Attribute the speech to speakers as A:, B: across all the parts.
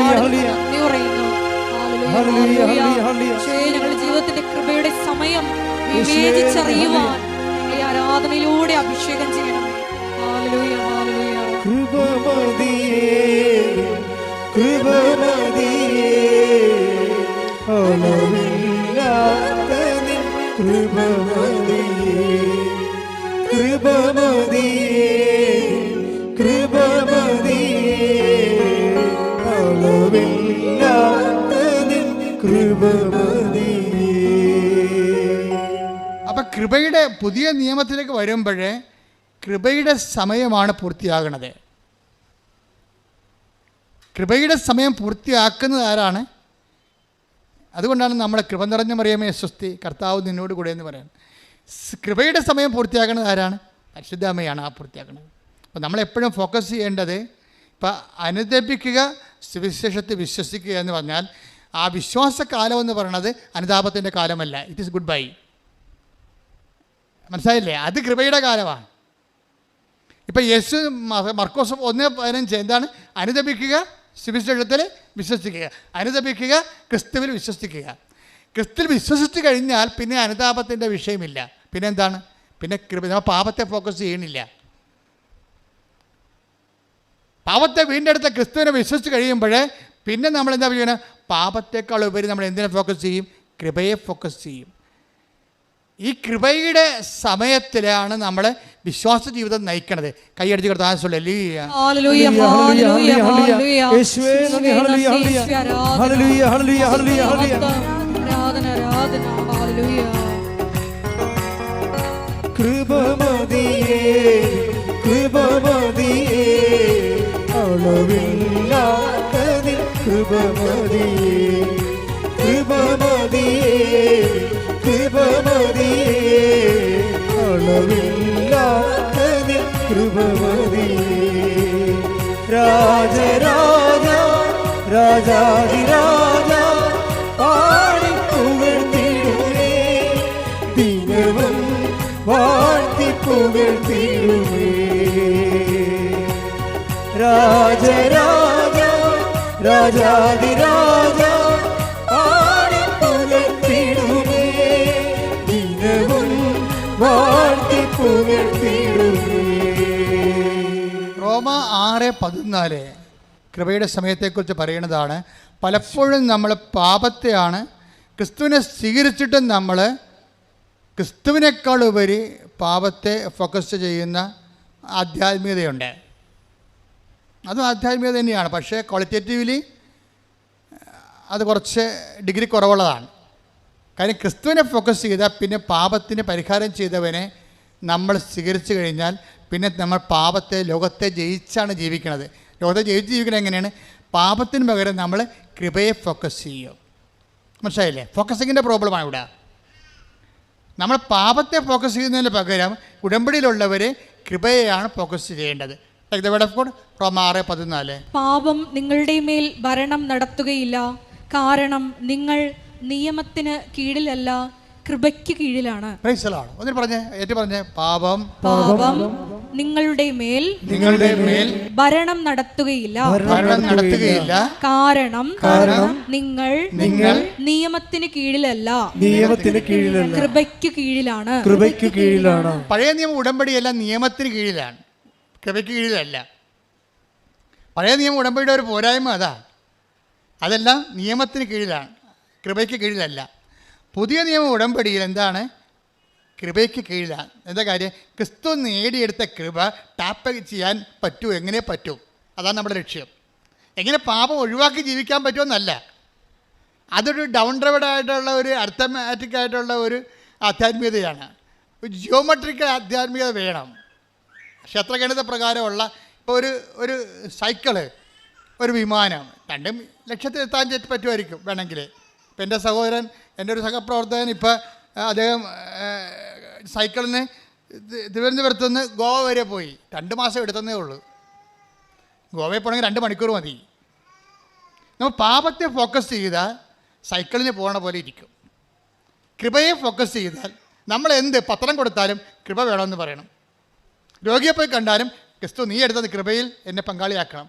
A: നന്ദി പറയുന്നു. ഞങ്ങളുടെ ജീവിതത്തിന്റെ കൃപയുടെ സമയം വിവേചിച്ചറിയുവാൻ ഈ ആരാധനയിലൂടെ അഭിഷേകം ചെയ്യണമേ. Hallelujah, hallelujah.
B: കൃപമതിയേ, കൃപമതിയേ, അളവില്ലാത്ത നിൻ കൃപമതിയേ, കൃപമതിയേ, കൃപമതിയേ, അളവില്ലാത്ത നിൻ കൃപമതിയേ.
C: അപ്പം കൃപയുടെ പുതിയ നിയമത്തിലേക്ക് വരുമ്പോഴേ കൃപയുടെ സമയമാണ് പൂർത്തിയാകുന്നത്. കൃപയുടെ സമയം പൂർത്തിയാക്കുന്നത് ആരാണ്? അതുകൊണ്ടാണ് നമ്മൾ കൃപ നിറഞ്ഞ മറിയമേ സ്വസ്തി, കർത്താവ് നിന്നോട് കൂടെ എന്ന് പറയുന്നത്. കൃപയുടെ സമയം പൂർത്തിയാക്കുന്നത് ആരാണ്? പരിശുദ്ധ അമ്മയാണ് ആ പൂർത്തിയാക്കുന്നത്. അപ്പോൾ നമ്മളെപ്പോഴും ഫോക്കസ് ചെയ്യേണ്ടത് ഇപ്പം അനുദപിക്കുക, സുവിശേഷത്തെ വിശ്വസിക്കുക എന്ന് പറഞ്ഞാൽ ആ വിശ്വാസകാലം എന്ന് പറയുന്നത് അനുതാപത്തിൻ്റെ കാലമല്ല. It is goodbye. മനസ്സിലായില്ലേ? അത് കൃപയുടെ കാലമാണ്. ഇപ്പം യേശു മർക്കോസ് 1:15 എന്താണ്? അനുദപിക്കുക, സുവിശേഷത്തിൽ വിശ്വസിക്കുക. അനുദപിക്കുക, ക്രിസ്തുവിൽ വിശ്വസിക്കുക. ക്രിസ്തുവിൽ വിശ്വസിച്ച് കഴിഞ്ഞാൽ പിന്നെ അനുതാപത്തിൻ്റെ വിഷയമില്ല. പിന്നെ എന്താണ്? പിന്നെ കൃപ. നമ്മൾ പാപത്തെ ഫോക്കസ് ചെയ്യണില്ല. പാപത്തെ വീണ്ടെടുത്ത ക്രിസ്തുവിനെ വിശ്വസിച്ച് കഴിയുമ്പോൾ പിന്നെ നമ്മൾ എന്താ ചെയ്യണം? പാപത്തേക്കാൾ ഉപരി നമ്മൾ എന്തിനെ ഫോക്കസ് ചെയ്യും? കൃപയെ ഫോക്കസ് ചെയ്യും. ഈ കൃപയുടെ സമയത്തിലാണ് നമ്മൾ വിശ്വാസ ജീവിതം നയിക്കണത്. കൈയടിച്ച് കർത്താവേ
A: ഹല്ലേലൂയ, ഹല്ലേലൂയ, ഹല്ലേലൂയ.
B: യേശുവേ നന്ദി, ഹല്ലേലൂയ, ഹല്ലേലൂയ, ഹല്ലേലൂയ, ഹല്ലേലൂയ, ഹല്ലേലൂയ.
A: ആരാധന, ആരാധന, ഹല്ലേലൂയ.
B: കൃപമതിയേ, കൃപമതിയേ, അളവില്ലാത്ത നിൻ കൃപമതിയേ, കൃപമതിയേ, കൃപമതിയേ, അളവില്ലാത്ത നിൻ കൃപമതിയേ. രാജരാജ, രാജാധിരാജ, പാടി പുകഴ്ത്തിടുമേ, ദിനവും വാഴ്ത്തി പുകഴ്ത്തിടുമേ. രാജരാജ, രാജാധിരാജ, പാടി പുകഴ്ത്തിടുമേ, ദിനവും വാഴ്ത്തി പുകഴ്ത്തിടുമേ.
C: റോമ 6:14 കൃപയുടെ സമയത്തെക്കുറിച്ച് പറയുന്നതാണ്. പലപ്പോഴും നമ്മൾ പാപത്തെയാണ് ക്രിസ്തുവിനെ സ്വീകരിച്ചിട്ടും നമ്മൾ ക്രിസ്തുവിനേക്കാൾ ഉപരി പാപത്തെ ഫോക്കസ് ചെയ്യുന്ന ആധ്യാത്മികതയുണ്ട്. അതും ആധ്യാത്മികത തന്നെയാണ്. പക്ഷേ ക്വാളിറ്റേറ്റീവ്ലി അത് കുറച്ച് ഡിഗ്രി കുറവുള്ളതാണ്. കാര്യം ക്രിസ്തുവിനെ ഫോക്കസ് ചെയ്താൽ പിന്നെ പാപത്തിന് പരിഹാരം ചെയ്തവനെ നമ്മൾ സ്വീകരിച്ചു കഴിഞ്ഞാൽ പിന്നെ നമ്മൾ പാപത്തെ, ലോകത്തെ ജയിച്ചാണ് ജീവിക്കുന്നത്. ലോകത്തെ ജയിച്ച് ജീവിക്കുന്നത് എങ്ങനെയാണ്? പാപത്തിന് പകരം നമ്മൾ കൃപയെ ഫോക്കസ് ചെയ്യും. മനസ്സിലായില്ലേ? ഫോക്കസിങ്ങിൻ്റെ പ്രോബ്ലമാണ് ഇവിടെ. നമ്മൾ പാപത്തെ ഫോക്കസ് ചെയ്യുന്നതിന് പകരം ഉടമ്പടിയിലുള്ളവർ കൃപയെയാണ് ഫോക്കസ് ചെയ്യേണ്ടത്. റോമ 6:14
A: പാപം നിങ്ങളുടെ മേൽ ഭരണം നടത്തുകയില്ല, കാരണം നിങ്ങൾ നിയമത്തിന് കീഴിലല്ല, കൃപയ്ക്ക് കീഴിലാണ്.
C: ഒന്നിന് പറഞ്ഞേ, ഏറ്റു പറഞ്ഞേ. പാപം
A: നിങ്ങളുടെ മേൽ ഭരണം നടത്തുകയില്ല, കാരണം നിങ്ങൾ നിയമത്തിന് കീഴിലല്ല, കൃപയ്ക്ക് കീഴിലാണ്.
C: പഴയ നിയമ ഉടമ്പടിയെല്ലാം നിയമത്തിന് കീഴിലാണ്, കൃപയ്ക്ക് കീഴിലല്ല. പഴയ നിയമ ഉടമ്പടിയുടെ ഒരു പോരായ്മ അതെല്ലാം നിയമത്തിന് കീഴിലാണ്, കൃപയ്ക്ക് കീഴിലല്ല. പുതിയ നിയമ ഉടമ്പടിയിൽ എന്താണ്? കൃപയ്ക്ക് കീഴിലാണ്. എന്താ കാര്യം? ക്രിസ്തു നേടിയെടുത്ത കൃപ ടാപ്പ് ചെയ്യാൻ പറ്റൂ. എങ്ങനെ പറ്റും? അതാണ് നമ്മുടെ ലക്ഷ്യം. എങ്ങനെ പാപം ഒഴിവാക്കി ജീവിക്കാൻ പറ്റുമെന്നല്ല. അതൊരു ഡൗൺ ഡ്രൈവഡായിട്ടുള്ള ഒരു അർത്ഥമാറ്റിക് ആയിട്ടുള്ള ഒരു ആധ്യാത്മികതയാണ്. ഒരു ജിയോമെട്രിക്കൽ ആധ്യാത്മികത വേണം. ക്ഷേത്രഗണിത പ്രകാരമുള്ള ഇപ്പോൾ ഒരു സൈക്കിള്, ഒരു വിമാനം, രണ്ടും ലക്ഷ്യത്തിലെത്താൻ പറ്റുമായിരിക്കും വേണമെങ്കിൽ. ഇപ്പം എൻ്റെ സഹോദരൻ, എൻ്റെ ഒരു സഹപ്രവർത്തകൻ, ഇപ്പോൾ അദ്ദേഹം സൈക്കിളിന് തിരുവനന്തപുരത്ത് നിന്ന് ഗോവ വരെ പോയി. 2 മാസം എടുത്തതേ ഉള്ളൂ. ഗോവയിൽ പോകണമെങ്കിൽ 2 മണിക്കൂർ മതി. നമ്മൾ പാപത്തെ ഫോക്കസ് ചെയ്താൽ സൈക്കിളിന് പോകണ പോലെ ഇരിക്കും. കൃപയെ ഫോക്കസ് ചെയ്താൽ നമ്മൾ എന്ത് പത്രം കൊടുത്താലും കൃപ വേണമെന്ന് പറയണം. രോഗിയെ പോയി കണ്ടാലും ക്രിസ്തു നീ എടുത്തത് കൃപയിൽ എന്നെ പങ്കാളിയാക്കണം.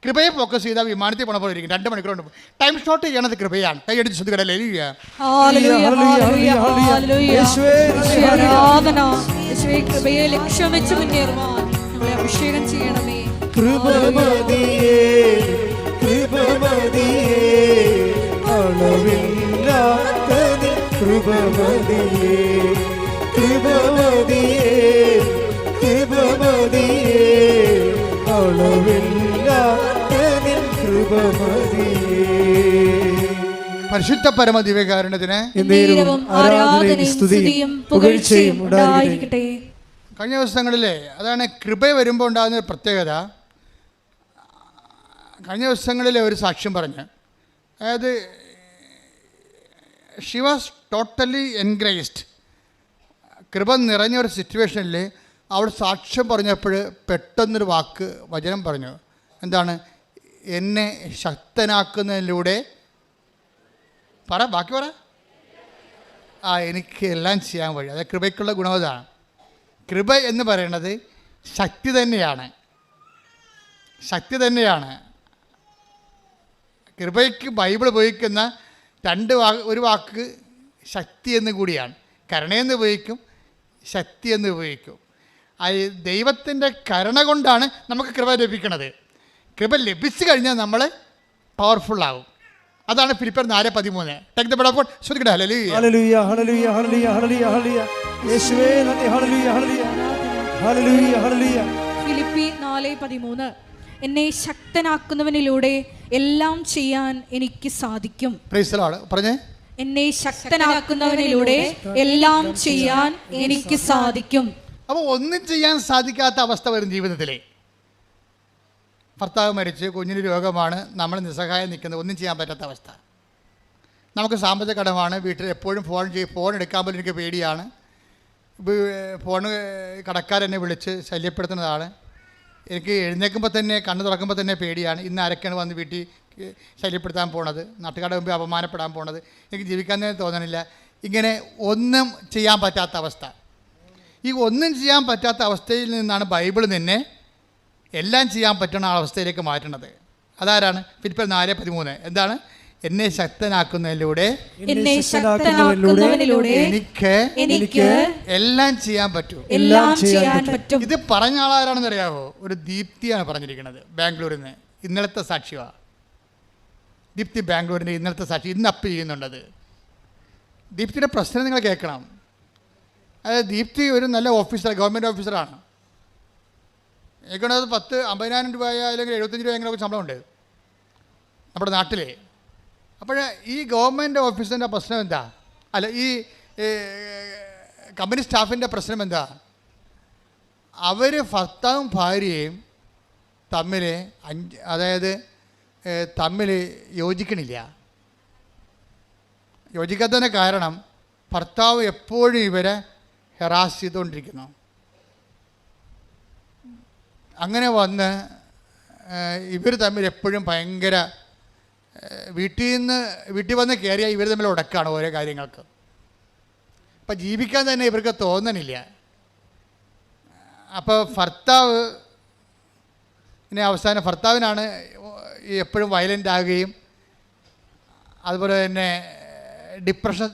C: കൃപയെ ഫോക്കസ് ചെയ്താൽ വിമാനത്തിൽ പോണ പോലെ ഇരിക്കും. 2 മണിക്കൂർ കൊണ്ട് ടൈം ഷോർട്ട് ചെയ്യണത് കൃപയാണ്. കൈയടിച്ച് ശ്രദ്ധിക്കടല്ലേ.
A: കൃപയെ ലക്ഷ്യം വെച്ച് മുന്നേറുവാൻ ഞങ്ങളെ അഭിഷേകം ചെയ്യണമേ.
B: കൃപമതിയേ കൃപമതിയേ അളവില്ലാത്ത നിൻ കൃപമതിയേ കൃപമതിയേ കൃപമതിയേ അളവില്ലാത്ത നിൻ കൃപമതിയേ.
C: പരിശുദ്ധ പരമ ദിവ്യകാരുണ്യത്തിന്
A: എന്നേരവും ആരാധനയും സ്തുതിയും പുകഴ്ചയും ഉണ്ടായിരിക്കട്ടെ.
C: കഴിഞ്ഞ ദിവസങ്ങളിലെ അതാണ് കൃപ വരുമ്പോൾ ഉണ്ടാകുന്ന ഒരു പ്രത്യേകത. കഴിഞ്ഞ ദിവസങ്ങളിലെ ഒരു സാക്ഷ്യം പറഞ്ഞ്, അതായത് ഷി വാസ് ടോട്ടലി എൻഗ്രേസ്ഡ്. കൃപ നിറഞ്ഞൊരു സിറ്റുവേഷനിൽ അവൾ സാക്ഷ്യം പറഞ്ഞപ്പോൾ പെട്ടെന്നൊരു വാക്ക് വചനം പറഞ്ഞു. എന്താണ്? എന്നെ ശക്തനാക്കുന്നതിലൂടെ ബാക്കി പറ. എനിക്ക് എല്ലാം ചെയ്യാൻ വഴി. അതായത് കൃപയ്ക്കുള്ള ഗുണം അതാണ്. കൃപ എന്ന് പറയുന്നത് ശക്തി തന്നെയാണ്. ശക്തി തന്നെയാണ്. കൃപയ്ക്ക് ബൈബിൾ ഉപയോഗിക്കുന്ന ഒരു വാക്ക് ശക്തി എന്ന് കൂടിയാണ്. കരുണയെന്ന് ഉപയോഗിക്കും, ശക്തി എന്ന് ഉപയോഗിക്കും. ദൈവത്തിൻ്റെ കരുണ കൊണ്ടാണ് നമുക്ക് കൃപ ലഭിക്കുന്നത്. കൃപ ലഭിച്ചു കഴിഞ്ഞാൽ നമ്മൾ പവർഫുള്ളാവും. അതാണ് ഫിലിപ്പിയർ 4:13. ടേക്ക് ദ ബെഡ് ശ്രദ്ധിക്കട്ടെ. ഹല്ലേലൂയ
B: ഹല്ലേലൂയ ഹല്ലേലൂയ ഹല്ലേലൂയ ഹല്ലേലൂയ ഹല്ലേലൂയ. യേശുവേ നന്ദി. ഹല്ലേലൂയ ഹല്ലേലൂയ ഹല്ലേലൂയ ഹല്ലേലൂയ.
A: ഫിലിപ്പി 4:13 എന്നെ ശക്തനാക്കുന്നവനിലൂടെ എല്ലാം ചെയ്യാൻ എനിക്ക് സാധിക്കും.
C: Praise the Lord. പറഞ്ഞേ.
A: എന്നെ ശക്തനാക്കുന്നവനിലൂടെ എല്ലാം ചെയ്യാൻ എനിക്ക് സാധിക്കും.
C: അപ്പോൾ ഒന്നും ചെയ്യാൻ സാധിക്കാത്ത അവസ്ഥ വരും ജീവിതത്തിലെ. ഭർത്താവ് മരിച്ച്, കുഞ്ഞിന് രോഗമാണ്, നമ്മൾ നിസ്സഹായം നിൽക്കുന്നത്, ഒന്നും ചെയ്യാൻ പറ്റാത്ത അവസ്ഥ. നമുക്ക് സാമ്പത്തിക കടമാണ്, വീട്ടിൽ എപ്പോഴും ഫോൺ എടുക്കാൻ പോലും എനിക്ക് പേടിയാണ്. ഫോൺ കടക്കാരെന്നെ വിളിച്ച് ശല്യപ്പെടുത്തുന്നതാണ്. എനിക്ക് എഴുന്നേൽക്കുമ്പോൾ തന്നെ കണ്ണ് തുറക്കുമ്പോൾ തന്നെ പേടിയാണ്. ഇന്ന് ആരൊക്കെയാണ് വന്ന് വീട്ടിൽ ശല്യപ്പെടുത്താൻ പോണത്, നാട്ടുകാരുടെ മുമ്പ് അപമാനപ്പെടാൻ പോണത്, എനിക്ക് ജീവിക്കാൻ തന്നെ തോന്നണില്ല. ഇങ്ങനെ ഒന്നും ചെയ്യാൻ പറ്റാത്ത അവസ്ഥ. ഈ ഒന്നും ചെയ്യാൻ പറ്റാത്ത അവസ്ഥയിൽ നിന്നാണ് ബൈബിൾ നിന്നെ എല്ലാം ചെയ്യാൻ പറ്റുന്ന അവസ്ഥയിലേക്ക് മാറ്റുന്നത്. അതാരാണ്? ഫിലിപ്പിയർ 4:13. എന്താണ്? എന്നെ ശക്തനാക്കുന്നതിലൂടെ എനിക്ക് എല്ലാം ചെയ്യാൻ പറ്റും. ഇത് പറഞ്ഞ ആളാരാണെന്ന് അറിയാമോ? ഒരു ദീപ്തിയാണ് പറഞ്ഞിരിക്കുന്നത്, ബാംഗ്ലൂരിൽ നിന്ന്. ഇന്നലത്തെ സാക്ഷിയാണ് ദീപ്തി. ബാംഗ്ലൂരിൻ്റെ ഇന്നലത്തെ സാക്ഷി ഇന്ന് അപ്പ് ചെയ്യുന്നുണ്ടത്. ദീപ്തിയുടെ പ്രശ്നം നിങ്ങൾ കേൾക്കണം. അതായത് ദീപ്തി ഒരു നല്ല ഓഫീസർ, ഗവൺമെൻറ് ഓഫീസറാണ്. എനിക്കുള്ളത് 50,000 രൂപ അല്ലെങ്കിൽ 75 രൂപ എങ്ങനെയൊക്കെ ശമ്പളമുണ്ട് നമ്മുടെ നാട്ടിൽ. അപ്പോൾ ഈ ഗവൺമെൻറ് ഓഫീസറിൻ്റെ പ്രശ്നം എന്താ? അല്ല, ഈ കമ്പനി സ്റ്റാഫിൻ്റെ പ്രശ്നം എന്താ? അവർ ഭർത്താവും ഭാര്യയും തമ്മിൽ യോജിക്കണില്ല. യോജിക്കാത്തതിന് കാരണം ഭർത്താവ് എപ്പോഴും ഇവരെ ഹെറാസ് ചെയ്തുകൊണ്ടിരിക്കുന്നു. അങ്ങനെ വന്ന് ഇവർ തമ്മിൽ എപ്പോഴും ഭയങ്കര വീട്ടിൽ വന്ന് കയറിയാൽ ഇവർ തമ്മിൽ ഉടക്കാണ് ഓരോ കാര്യങ്ങൾക്ക്. അപ്പം ജീവിക്കാൻ തന്നെ ഇവർക്ക് തോന്നണില്ല. അപ്പോൾ ഭർത്താവിനാണ് എപ്പോഴും വയലൻ്റ് ആകുകയും അതുപോലെ തന്നെ ഡിപ്രഷൻ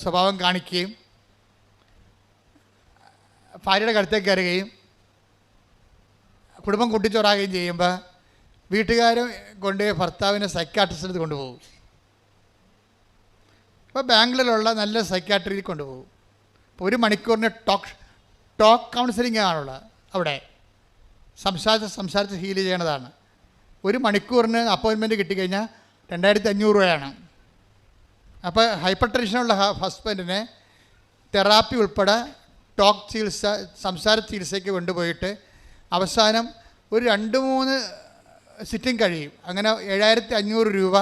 C: സ്വഭാവം കാണിക്കുകയും ഭാര്യയുടെ കടുത്തേക്ക് കയറുകയും കുടുംബം കുട്ടിച്ചോറാകുകയും ചെയ്യുമ്പോൾ വീട്ടുകാരും കൊണ്ട് ഭർത്താവിനെ സൈക്കാട്രിസ്റ്റിൽ കൊണ്ടുപോകും. ഇപ്പോൾ ബാംഗ്ലൂരിലുള്ള നല്ല സൈക്കാട്രിയിൽ കൊണ്ടുപോകും. ഇപ്പോൾ 1 മണിക്കൂറിന് ടോക്ക് കൗൺസിലിംഗ് ആണുള്ളത്. അവിടെ സംസാരിച്ച് ഹീൽ ചെയ്യണതാണ്. 1 മണിക്കൂറിന് അപ്പോയിൻമെൻറ്റ് കിട്ടിക്കഴിഞ്ഞാൽ 2,500 രൂപയാണ്. അപ്പോൾ ഹൈപ്പർ ടെൻഷനുള്ള ഹസ്ബൻഡിനെ തെറാപ്പി ഉൾപ്പെടെ ടോക്ക് ചികിത്സ, സംസാര ചികിത്സയ്ക്ക് കൊണ്ടുപോയിട്ട് അവസാനം ഒരു 2-3 സിറ്റിംഗ് കഴിയും. അങ്ങനെ 7,500 രൂപ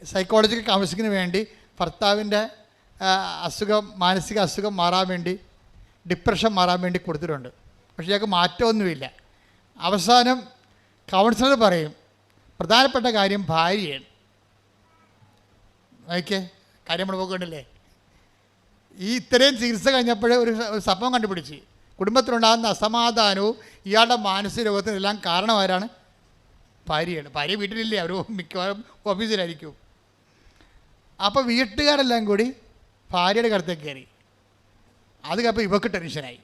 C: സൈക്കോളജിക്കൽ കൗൺസിലിങ്ങിന് വേണ്ടി ഭർത്താവിൻ്റെ മാനസിക അസുഖം മാറാൻ വേണ്ടി, ഡിപ്രഷൻ മാറാൻ വേണ്ടി കൊടുത്തിട്ടുണ്ട്. പക്ഷേ ഞങ്ങൾക്ക് മാറ്റമൊന്നുമില്ല. അവസാനം കൗൺസിലർ പറയും പ്രധാനപ്പെട്ട കാര്യം ഭാര്യയാണ്. ഓക്കെ, കാര്യം നമ്മൾ നോക്കണ്ടല്ലേ. ഈ ഇത്രയും ചികിത്സ കഴിഞ്ഞപ്പോൾ ഒരു സംഭവം കണ്ടുപിടിച്ച് കുടുംബത്തിലുണ്ടാകുന്ന അസമാധാനവും ഇയാളുടെ മാനസിക രോഗത്തിനെല്ലാം കാരണം ആരാണ്? ഭാര്യയാണ്. ഭാര്യ വീട്ടിലില്ലേ, അവർ മിക്കവാറും ഓഫീസിലായിരിക്കും. അപ്പോൾ വീട്ടുകാരെല്ലാം കൂടി ഭാര്യയുടെ കടുത്തേക്ക് കയറി. അത് കഴിഞ്ഞപ്പോൾ ഇവർക്ക് ടെൻഷനായി.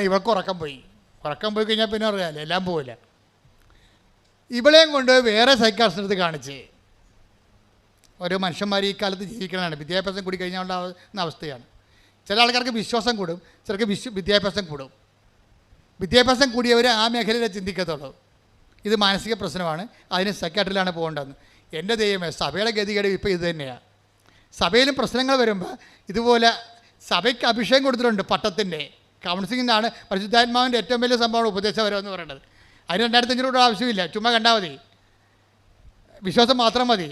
C: ഇവർക്ക് ഉറക്കം പോയി കഴിഞ്ഞാൽ പിന്നെ അറിയാമല്ലോ, എല്ലാം പോവില്ല. ഇവളെയും കൊണ്ട് വേറെ സൈക്കാട്രിസ്റ്റിനടുത്ത് കാണിച്ച്. ഓരോ മനുഷ്യന്മാർ ഈ കാലത്ത് ജീവിക്കണതാണ്. വിദ്യാഭ്യാസം കൂടി കഴിഞ്ഞാൽ ഉണ്ടാകുന്ന അവസ്ഥയാണ്. ചില ആൾക്കാർക്ക് വിശ്വാസം കൂടും, ചിലർക്ക് വിദ്യാഭ്യാസം കൂടും. വിദ്യാഭ്യാസം കൂടിയവർ ആ മേഖലയിലെ ചിന്തിക്കത്തുള്ളൂ. ഇത് മാനസിക പ്രശ്നമാണ്, അതിന് സൈക്കാട്രിയിലാണ് പോകേണ്ടതെന്ന്. എൻ്റെ ദൈവമേ, സഭയുടെ ഗതികേട് ഇപ്പോൾ ഇത് തന്നെയാണ്. സഭയിലും പ്രശ്നങ്ങൾ വരുമ്പോൾ ഇതുപോലെ സഭയ്ക്ക് അഭിഷേകം കൊടുത്തിട്ടുണ്ട്. പട്ടത്തിൻ്റെ കൗൺസിലിംഗാണ് പരിശുദ്ധാത്മാവിൻ്റെ ഏറ്റവും വലിയ സംഭവമാണ് ഉപദേശപരം എന്ന് പറയുന്നത്. അതിന് 2500 രൂപ ആവശ്യമില്ല, ചുമ്മാ കണ്ടാൽ മതി, വിശ്വാസം മാത്രം മതി.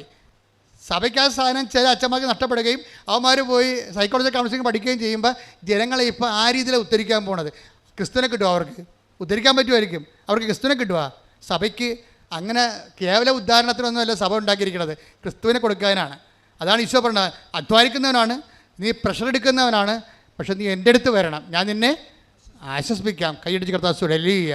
C: സഭയ്ക്ക് ആ സാധനം ചില അച്ഛന്മാർക്ക് നഷ്ടപ്പെടുകയും അവന്മാർ പോയി സൈക്കോളജി കൗൺസിലിംഗ് പഠിക്കുകയും ചെയ്യുമ്പോൾ ജനങ്ങളെ ഇപ്പോൾ ആ രീതിയിലാണ് ഉദ്ധരിക്കാൻ പോണത്. ക്രിസ്തുവിനെ കിട്ടുമോ? അവർക്ക് ഉദ്ധരിക്കാൻ പറ്റുമായിരിക്കും, അവർക്ക് ക്രിസ്തുവിനെ കിട്ടുക. സഭയ്ക്ക് അങ്ങനെ കേവല ഉദാഹരണത്തിനൊന്നുമല്ല സഭ ഉണ്ടാക്കിയിരിക്കുന്നത്, ക്രിസ്തുവിനെ കൊടുക്കാനാണ്. അതാണ് ഈശോ പറഞ്ഞത്, അധ്വാനിക്കുന്നവനാണ് നീ, പ്രഷർ എടുക്കുന്നവനാണ്, പക്ഷെ നീ എൻ്റെ അടുത്ത് വരണം, ഞാൻ നിന്നെ ആശ്വസിപ്പിക്കാം. കൈയടിച്ച് കർത്താവ് ഹല്ലേലൂയ.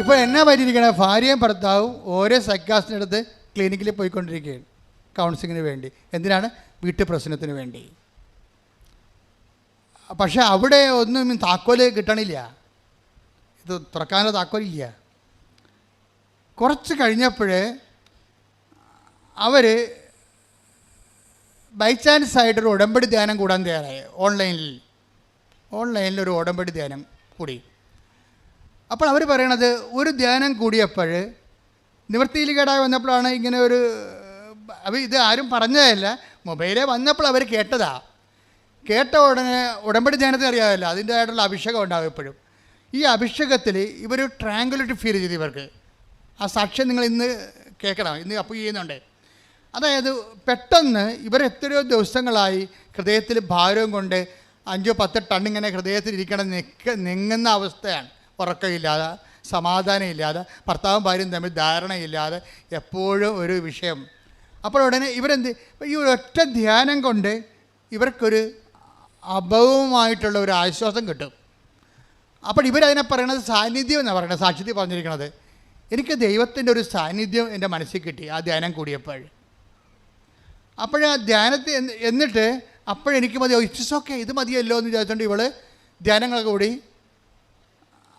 C: ഇപ്പോൾ എന്നാ പറ്റിയിരിക്കണേ, ഭാര്യയും ഭർത്താവും ഓരോ സൈക്കാട്രിസ്റ്റിൻ്റെ അടുത്ത് ക്ലിനിക്കിൽ പോയിക്കൊണ്ടിരിക്കുകയാണ് കൗൺസിലിങ്ങിന് വേണ്ടി. എന്തിനാണ്? വീട്ടു പ്രശ്നത്തിന് വേണ്ടി. പക്ഷെ അവിടെ ഒന്നും താക്കോല് കിട്ടണില്ല, ഇത് തുറക്കാനുള്ള താക്കോലില്ല. കുറച്ച് കഴിഞ്ഞപ്പോൾ അവർ ബൈ ചാൻസ് ആയിട്ടൊരു ഉടമ്പടി ധ്യാനം കൂടാൻ തയ്യാറായി. ഓൺലൈനിൽ ഒരു ഉടമ്പടി ധ്യാനം കൂടി. അപ്പോൾ അവർ പറയണത്, ഒരു ധ്യാനം കൂടിയപ്പോൾ നിവൃത്തിയിൽ കേടായി വന്നപ്പോഴാണ് ഇങ്ങനെ ഒരു, ഇത് ആരും പറഞ്ഞതല്ല, മൊബൈലേ വന്നപ്പോൾ അവർ കേട്ടതാ. കേട്ട ഉടനെ ഉടമ്പടി ധ്യാനത്തിന് അറിയാമല്ലോ, അതിൻ്റെതായിട്ടുള്ള അഭിഷേകം ഉണ്ടാകും എപ്പോഴും. ഈ അഭിഷേകത്തിൽ ഇവർ ട്രാങ്കുലിറ്റി ഫീൽ ചെയ്തു. ഇവർക്ക് ആ സാക്ഷ്യം നിങ്ങൾ ഇന്ന് കേൾക്കണം, ഇന്ന് അപ്പ് ചെയ്യുന്നുണ്ട്. അതായത് പെട്ടെന്ന് ഇവർ എത്രയോ ദിവസങ്ങളായി ഹൃദയത്തിൽ ഭാരവും കൊണ്ട് 5-10 ടൺ ഇങ്ങനെ ഹൃദയത്തിൽ ഇരിക്കണം, നെങ്ങുന്ന അവസ്ഥയാണ്. ഉറക്കമില്ലാതെ, സമാധാനമില്ലാതെ, ഭർത്താവും ഭാര്യയും തമ്മിൽ ധാരണയില്ലാതെ, എപ്പോഴും ഒരു വിഷയം. അപ്പോൾ ഉടനെ ഇവരെന്ത്, ഈ ഒറ്റ ധ്യാനം കൊണ്ട് ഇവർക്കൊരു അഭവമായിട്ടുള്ള ഒരു ആശ്വാസം കിട്ടും. അപ്പോൾ ഇവരതിനെ പറയണത് സാന്നിധ്യം എന്നാണ് പറയുന്നത്, സാക്ഷ്യത്തിൽ പറഞ്ഞിരിക്കുന്നത്. എനിക്ക് ദൈവത്തിൻ്റെ ഒരു സാന്നിധ്യം എൻ്റെ മനസ്സിൽ കിട്ടി ആ ധ്യാനം കൂടിയപ്പോൾ. അപ്പോഴാ ധ്യാനത്തിൽ എന്നിട്ട് അപ്പോഴെനിക്ക് മതി, ഇറ്റ്സ് ഓക്കെ, ഇത് മതിയല്ലോ എന്ന് വിചാരിച്ചുകൊണ്ട് ഇവൾ ധ്യാനങ്ങളൊക്കെ കൂടി.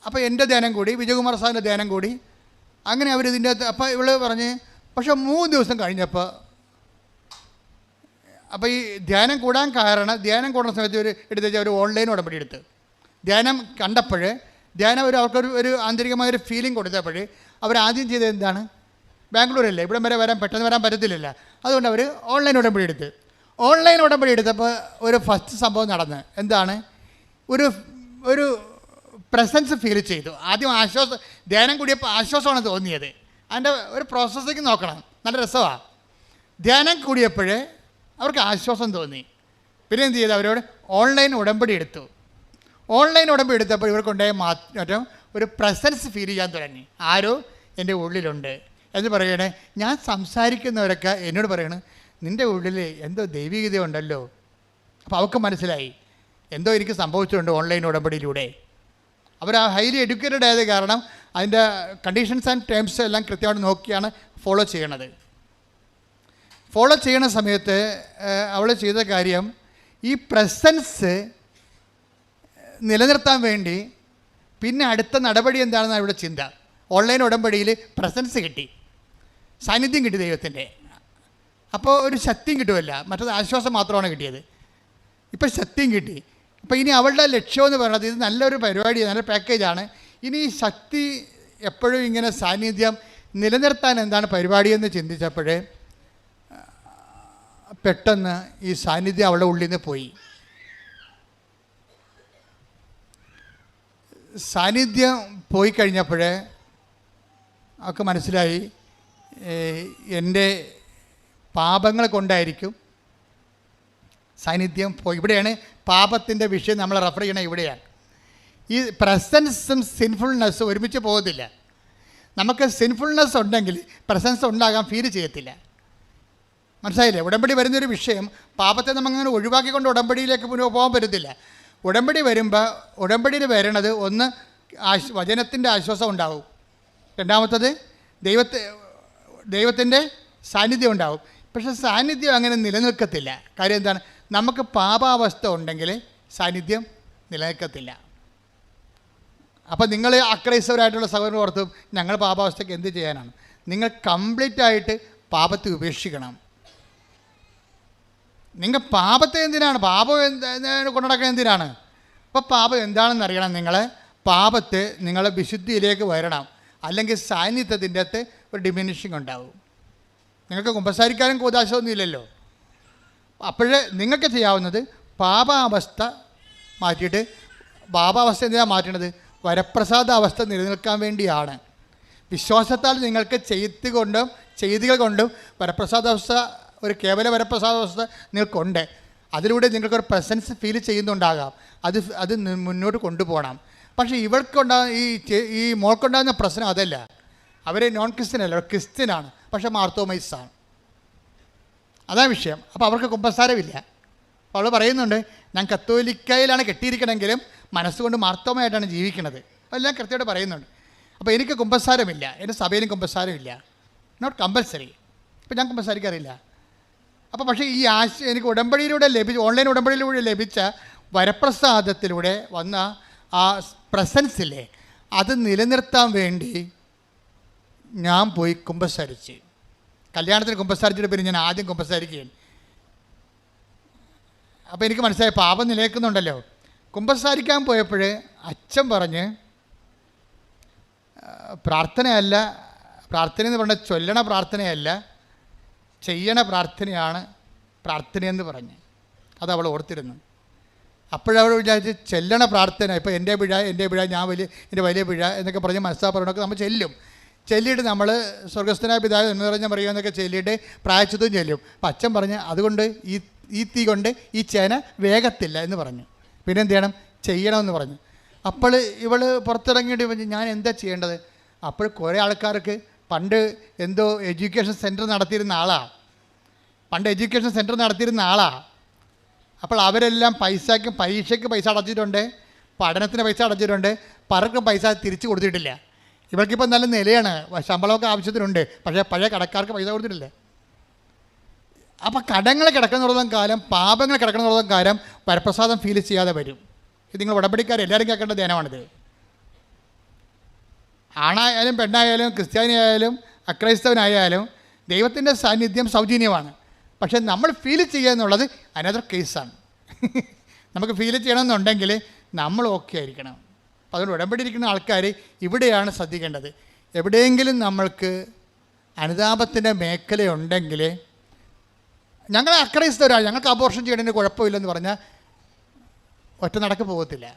C: അപ്പോൾ എൻ്റെ ധ്യാനം കൂടി, വിജയകുമാർ സാറിൻ്റെ ധ്യാനം കൂടി. അങ്ങനെ അവരിതിൻ്റെ അകത്ത്, അപ്പോൾ ഇവൾ പറഞ്ഞ്, പക്ഷെ 3 ദിവസം കഴിഞ്ഞപ്പോൾ, അപ്പോൾ ഈ ധ്യാനം കൂടാൻ കാരണം, ധ്യാനം കൂടുന്ന സമയത്ത് ഒരു എടുത്ത് ഒരു ഓൺലൈൻ ഉടമ്പടി എടുത്ത് ധ്യാനം കണ്ടപ്പോൾ, ധ്യാനം അവർക്കൊരു ആന്തരികമായൊരു ഫീലിംഗ് കൊടുത്തപ്പോൾ അവരാദ്യം ചെയ്തത് എന്താണ്, ബാംഗ്ലൂരല്ലേ, ഇവിടം വരെ പെട്ടെന്ന് വരാൻ പറ്റത്തില്ലല്ലോ, അതുകൊണ്ട് അവർ ഓൺലൈൻ ഉടമ്പടി എടുത്ത്. ഓൺലൈൻ ഉടമ്പടി എടുത്തപ്പോൾ ഒരു ഫസ്റ്റ് സംഭവം നടന്ന് എന്താണ്, ഒരു പ്രസൻസ് ഫീൽ ചെയ്തു. ആദ്യം ആശ്വാസം, ധ്യാനം കൂടിയപ്പോൾ ആശ്വാസമാണ് തോന്നിയത്. അതിൻ്റെ ഒരു പ്രോസസ്സിങ് നോക്കണം, നല്ല രസമാണ്. ധ്യാനം കൂടിയപ്പോൾ അവർക്ക് ആശ്വാസം തോന്നി. പിന്നെ എന്ത് ചെയ്തു, അവരോട് ഓൺലൈൻ ഉടമ്പടി എടുത്തു. ഓൺലൈൻ ഉടമ്പടി എടുത്തപ്പോൾ ഇവർക്കുണ്ടായ മാറ്റം, ഒരു പ്രസൻസ് ഫീൽ ചെയ്യാൻ തുടങ്ങി. ആരോ എൻ്റെ ഉള്ളിലുണ്ട് എന്ന് പറയണേ. ഞാൻ സംസാരിക്കുന്നവരൊക്കെ എന്നോട് പറയണേ, നിൻ്റെ ഉള്ളിൽ എന്തോ ദൈവികത ഉണ്ടല്ലോ. അപ്പോൾ അവർക്ക് മനസ്സിലായി എന്തോ എനിക്ക് സംഭവിച്ചിട്ടുണ്ട് ഓൺലൈൻ ഉടമ്പടിയിലൂടെ. അവർ ആ ഹൈലി എഡ്യൂക്കേറ്റഡ് ആയത് കാരണം അതിൻ്റെ കണ്ടീഷൻസ് ആൻഡ് ടേംസ് എല്ലാം കൃത്യമായിട്ട് നോക്കിയാണ് ഫോളോ ചെയ്യണത്. ഫോളോ ചെയ്യണ സമയത്ത് അവൾ ചെയ്ത കാര്യം, ഈ പ്രസൻസ് നിലനിർത്താൻ വേണ്ടി പിന്നെ അടുത്ത നടപടി എന്താണെന്നാണ് ഇവിടെ ചിന്ത. ഓൺലൈൻ ഉടമ്പടിയിൽ പ്രസൻസ് കിട്ടി, സാന്നിധ്യം കിട്ടി ദൈവത്തിൻ്റെ. അപ്പോൾ ഒരു ശക്തിയും കിട്ടുമല്ല, മറ്റത് ആശ്വാസം മാത്രമാണ് കിട്ടിയത്. ഇപ്പം ശക്തിയും കിട്ടി. അപ്പോൾ ഇനി അവളുടെ ലക്ഷ്യമെന്ന് പറയുന്നത്, ഇത് നല്ലൊരു പരിപാടിയാണ്, നല്ലൊരു പാക്കേജാണ്. ഇനി ഈ ശക്തി എപ്പോഴും ഇങ്ങനെ സാന്നിധ്യം നിലനിർത്താൻ എന്താണ് പരിപാടിയെന്ന് ചിന്തിച്ചപ്പോൾ പെട്ടെന്ന് ഈ സാന്നിധ്യം അവളുടെ ഉള്ളിൽ നിന്ന് പോയി. സാന്നിധ്യം പോയി കഴിഞ്ഞപ്പോഴേ അവർക്ക് മനസ്സിലായി എൻ്റെ പാപങ്ങൾ കൊണ്ടായിരിക്കും സാന്നിധ്യം പോയി. ഇവിടെയാണ് പാപത്തിൻ്റെ വിഷയം നമ്മൾ റെഫർ ചെയ്യണത്. ഇവിടെയാണ് ഈ പ്രസൻസും സിൻഫുൾനെസ്സും ഒരുമിച്ച് പോകത്തില്ല. നമുക്ക് സിൻഫുൾനെസ് ഉണ്ടെങ്കിൽ പ്രസൻസ് ഉണ്ടാകാൻ ഫീൽ ചെയ്യത്തില്ല. മനസ്സിലായില്ലേ? ഉടമ്പടി വരുന്നൊരു വിഷയം, പാപത്തെ നമുക്കങ്ങനെ ഒഴിവാക്കിക്കൊണ്ട് ഉടമ്പടിയിലേക്ക് പോകാൻ പറ്റത്തില്ല. ഉടമ്പടി വരുമ്പോൾ ഉടമ്പടിയിൽ വരണത് ഒന്ന് വചനത്തിൻ്റെ ആശ്വാസം ഉണ്ടാവും, രണ്ടാമത്തത് ദൈവത്തിൻ്റെ സാന്നിധ്യം ഉണ്ടാവും. പക്ഷേ സാന്നിധ്യം അങ്ങനെ നിലനിൽക്കത്തില്ല. കാര്യം എന്താണ്? നമുക്ക് പാപാവസ്ഥ ഉണ്ടെങ്കിൽ സാന്നിധ്യം നിലനിൽക്കത്തില്ല. അപ്പോൾ നിങ്ങൾ അക്രൈസ്തവരായിട്ടുള്ള സഹോദരൻ ഓർത്തും ഞങ്ങൾ പാപാവസ്ഥയ്ക്ക് എന്ത് ചെയ്യാനാണ്? നിങ്ങൾ കംപ്ലീറ്റ് ആയിട്ട് പാപത്തെ ഉപേക്ഷിക്കണം. നിങ്ങൾ പാപത്തെ എന്തിനാണ് കൊണ്ടുനടക്കാൻ എന്തിനാണ്? അപ്പോൾ പാപം എന്താണെന്ന് അറിയണം. പാപത്തെ നിങ്ങളെ വിശുദ്ധിയിലേക്ക് വരണം, അല്ലെങ്കിൽ സാന്നിധ്യത്തിൻ്റെ അകത്ത് ഒരു ഡിമിനിഷിങ് ഉണ്ടാവും. നിങ്ങൾക്ക് കുമ്പസാരിക്കാനും കൂതാശമൊന്നും ഇല്ലല്ലോ. അപ്പോഴേ നിങ്ങൾക്ക് ചെയ്യാവുന്നത് പാപാവസ്ഥ മാറ്റിയിട്ട്, പാപാവസ്ഥ എന്തിനാണ് മാറ്റേണ്ടത്? വരപ്രസാദ അവസ്ഥ നിലനിൽക്കാൻ വേണ്ടിയാണ്. വിശ്വാസത്താൽ നിങ്ങൾക്ക് ചെയ്തികൾ കൊണ്ടും വരപ്രസാദാവസ്ഥ, ഒരു കേവല വരപ്രസാദാവസ്ഥ നിങ്ങൾക്കുണ്ട്. അതിലൂടെ നിങ്ങൾക്കൊരു പ്രസൻസ് ഫീൽ ചെയ്യുന്നുണ്ടാകാം. അത് മുന്നോട്ട് കൊണ്ടുപോകണം. പക്ഷേ ഇവർക്കുണ്ടാകുന്ന ഈ മോൾക്കുണ്ടാകുന്ന പ്രശ്നം അതല്ല. അവർ നോൺ ക്രിസ്ത്യൻ അല്ല, ക്രിസ്ത്യനാണ്, പക്ഷേ മാർത്തോമൈസാണ്. അതാണ് വിഷയം. അപ്പോൾ അവർക്ക് കുമ്പസാരമില്ല. അപ്പോൾ അവൾ പറയുന്നുണ്ട്, ഞാൻ കത്തോലിക്കയിലാണ് കെട്ടിയിരിക്കണമെങ്കിലും മനസ്സുകൊണ്ട് മാർത്തോമയായിട്ടാണ് ജീവിക്കുന്നത്. അപ്പോൾ എല്ലാം കൃത്യമായിട്ട് പറയുന്നുണ്ട്. അപ്പോൾ എനിക്ക് കുമ്പസാരമില്ല, എൻ്റെ സഭയിലും കുമ്പസാരമില്ല, നോട്ട് കമ്പൽസറി. ഇപ്പോൾ ഞാൻ കുമ്പസാരിക്കാറില്ല. അപ്പോൾ പക്ഷേ ഈ എനിക്ക് ഉടമ്പടിയിലൂടെ ഓൺലൈൻ ഉടമ്പടിയിലൂടെ ലഭിച്ച വരപ്രസാദത്തിലൂടെ വന്ന ആ പ്രസൻസില്ലേ, അത് നിലനിർത്താൻ വേണ്ടി ഞാൻ പോയി കുമ്പസാരിച്ച്. കല്യാണത്തിന് കുമ്പസാരിച്ചിട്ട് പിന്നെ ഞാൻ ആദ്യം കുമ്പസാരിക്കുകയാണ്. അപ്പോൾ എനിക്ക് മനസ്സിലായി പാപം നിലനിൽക്കുന്നുണ്ടല്ലോ. കുമ്പസാരിക്കാൻ പോയപ്പോൾ അച്ഛൻ പറഞ്ഞ്, പ്രാർത്ഥനയല്ല, പ്രാർത്ഥനയെന്ന് പറഞ്ഞാൽ ചൊല്ലണ പ്രാർത്ഥനയല്ല, ചെയ്യണ പ്രാർത്ഥനയാണ് പ്രാർത്ഥനയെന്ന് പറഞ്ഞ്. അത് അവൾ ഓർത്തിരുന്നു. അപ്പോഴവൾ വിചാരിച്ച് ചെല്ലണ പ്രാർത്ഥന, ഇപ്പോൾ എൻ്റെ പിഴ എൻ്റെ വലിയ പിഴ എന്നൊക്കെ പറഞ്ഞ് മനസ്സാപ്പറയൊക്കെ നമ്മൾ ചെല്ലിയിട്ട് നമ്മൾ സ്വർഗസ്ഥനായ പിതാവ് എന്ന് പറഞ്ഞാൽ പറയുക എന്നൊക്കെ ചെല്ലിയിട്ട് പ്രായച്ചിത്തവും ചെല്ലും. അപ്പം അച്ഛൻ പറഞ്ഞ് അതുകൊണ്ട് ഈ തീ കൊണ്ട് ഈ ചേന വേഗത്തില്ല എന്ന് പറഞ്ഞു. പിന്നെ എന്ത് ചെയ്യണമെന്ന് പറഞ്ഞു. അപ്പോൾ ഇവൾ പുറത്തിറങ്ങിയിട്ട് ഞാൻ എന്താ ചെയ്യേണ്ടത്? അപ്പോൾ കുറേ ആൾക്കാർക്ക് പണ്ട് എന്തോ എഡ്യൂക്കേഷൻ സെൻറ്റർ നടത്തിയിരുന്ന ആളാണ്. അപ്പോൾ അവരെല്ലാം പരീക്ഷയ്ക്ക് പൈസ അടച്ചിട്ടുണ്ട്, പഠനത്തിന് പൈസ അടച്ചിട്ടുണ്ട്, പലർക്കും പൈസ തിരിച്ചു കൊടുത്തിട്ടില്ല. ഇവർക്കിപ്പോൾ നല്ല നിലയാണ്, ശമ്പളമൊക്കെ ആവശ്യത്തിനുണ്ട്, പക്ഷേ പഴയ കടക്കാർക്ക് പൈസ കൊടുത്തിട്ടില്ല. അപ്പോൾ കടങ്ങൾ കിടക്കുന്നിടത്തോളം കാലം, പാപങ്ങൾ കിടക്കുന്നിടത്തോളം കാലം വരപ്രസാദം ഫീൽ ചെയ്യാതെ വരും. ഇത് നിങ്ങൾ ഉടമ്പടിക്കാർ എല്ലാവരും കേൾക്കേണ്ട ധ്യാനമാണിത്. ആണായാലും പെണ്ണായാലും ക്രിസ്ത്യാനിയായാലും അക്രൈസ്തവനായാലും ദൈവത്തിൻ്റെ സാന്നിധ്യം സൗജന്യമാണ്. പക്ഷേ നമ്മൾ ഫീൽ ചെയ്യുക എന്നുള്ളത് അനദർ കേസാണ്. നമുക്ക് ഫീൽ ചെയ്യണമെന്നുണ്ടെങ്കിൽ നമ്മൾ ഓക്കെ ആയിരിക്കണം. അപ്പോൾ അതുകൊണ്ട് ഉടമ്പടിയിരിക്കുന്ന ആൾക്കാർ ഇവിടെയാണ് ശ്രദ്ധിക്കേണ്ടത്. എവിടെയെങ്കിലും നമ്മൾക്ക് അനുതാപത്തിൻ്റെ മേഖലയുണ്ടെങ്കിൽ, ഞങ്ങൾ അക്രൈസ്തവരാണ്, ഞങ്ങൾക്ക് അബോർഷൻ ചെയ്യണതിന് കുഴപ്പമില്ലെന്ന് പറഞ്ഞാൽ ഒറ്റ നടക്ക് പോകത്തില്ല.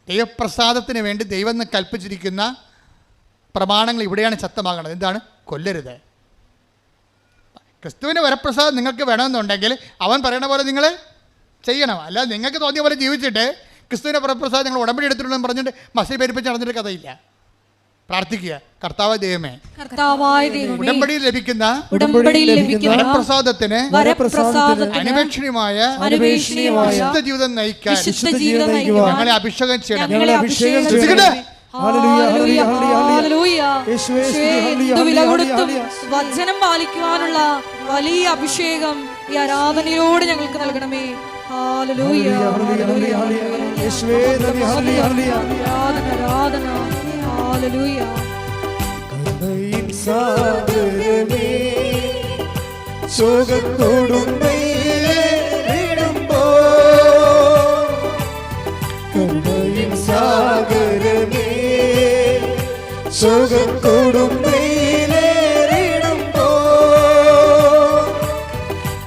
C: ദൈവപ്രസാദത്തിന് വേണ്ടി ദൈവം എന്ന് കൽപ്പിച്ചിരിക്കുന്ന പ്രമാണങ്ങൾ ഇവിടെയാണ് ശക്തമാകുന്നത്. എന്താണ്? കൊല്ലരുത്. ക്രിസ്തുവിന് വരപ്രസാദം നിങ്ങൾക്ക് വേണമെന്നുണ്ടെങ്കിൽ അവൻ പറയണ പോലെ നിങ്ങൾ ചെയ്യണം. അല്ലാതെ നിങ്ങൾക്ക് തോന്നിയ പോലെ ജീവിച്ചിട്ട് ക്രിസ്തുവിൻ്റെ വരപ്രസാദം നിങ്ങൾ ഉടമ്പടി എടുത്തിട്ടുണ്ടെന്ന് പറഞ്ഞിട്ട് മസിൽ പെരുപ്പിച്ച് നടന്നിട്ട് കഥയില്ല. പ്രാർത്ഥിക്കുക, കർത്താവായ ദൈവമേ, ഉടമ്പടിയിൽ ലഭിക്കുന്ന വരപ്രസാദത്തിന് അന്വേഷണീയമായ വിശുദ്ധ ജീവിതം നയിക്കാൻ ഞങ്ങളെ അഭിഷേകം ചെയ്യണം.
A: വചനം പാലിക്കുവാനുള്ള വലിയ അഭിഷേകം ഈ ആരാധനയോട് ഞങ്ങൾക്ക് നൽകണമേ.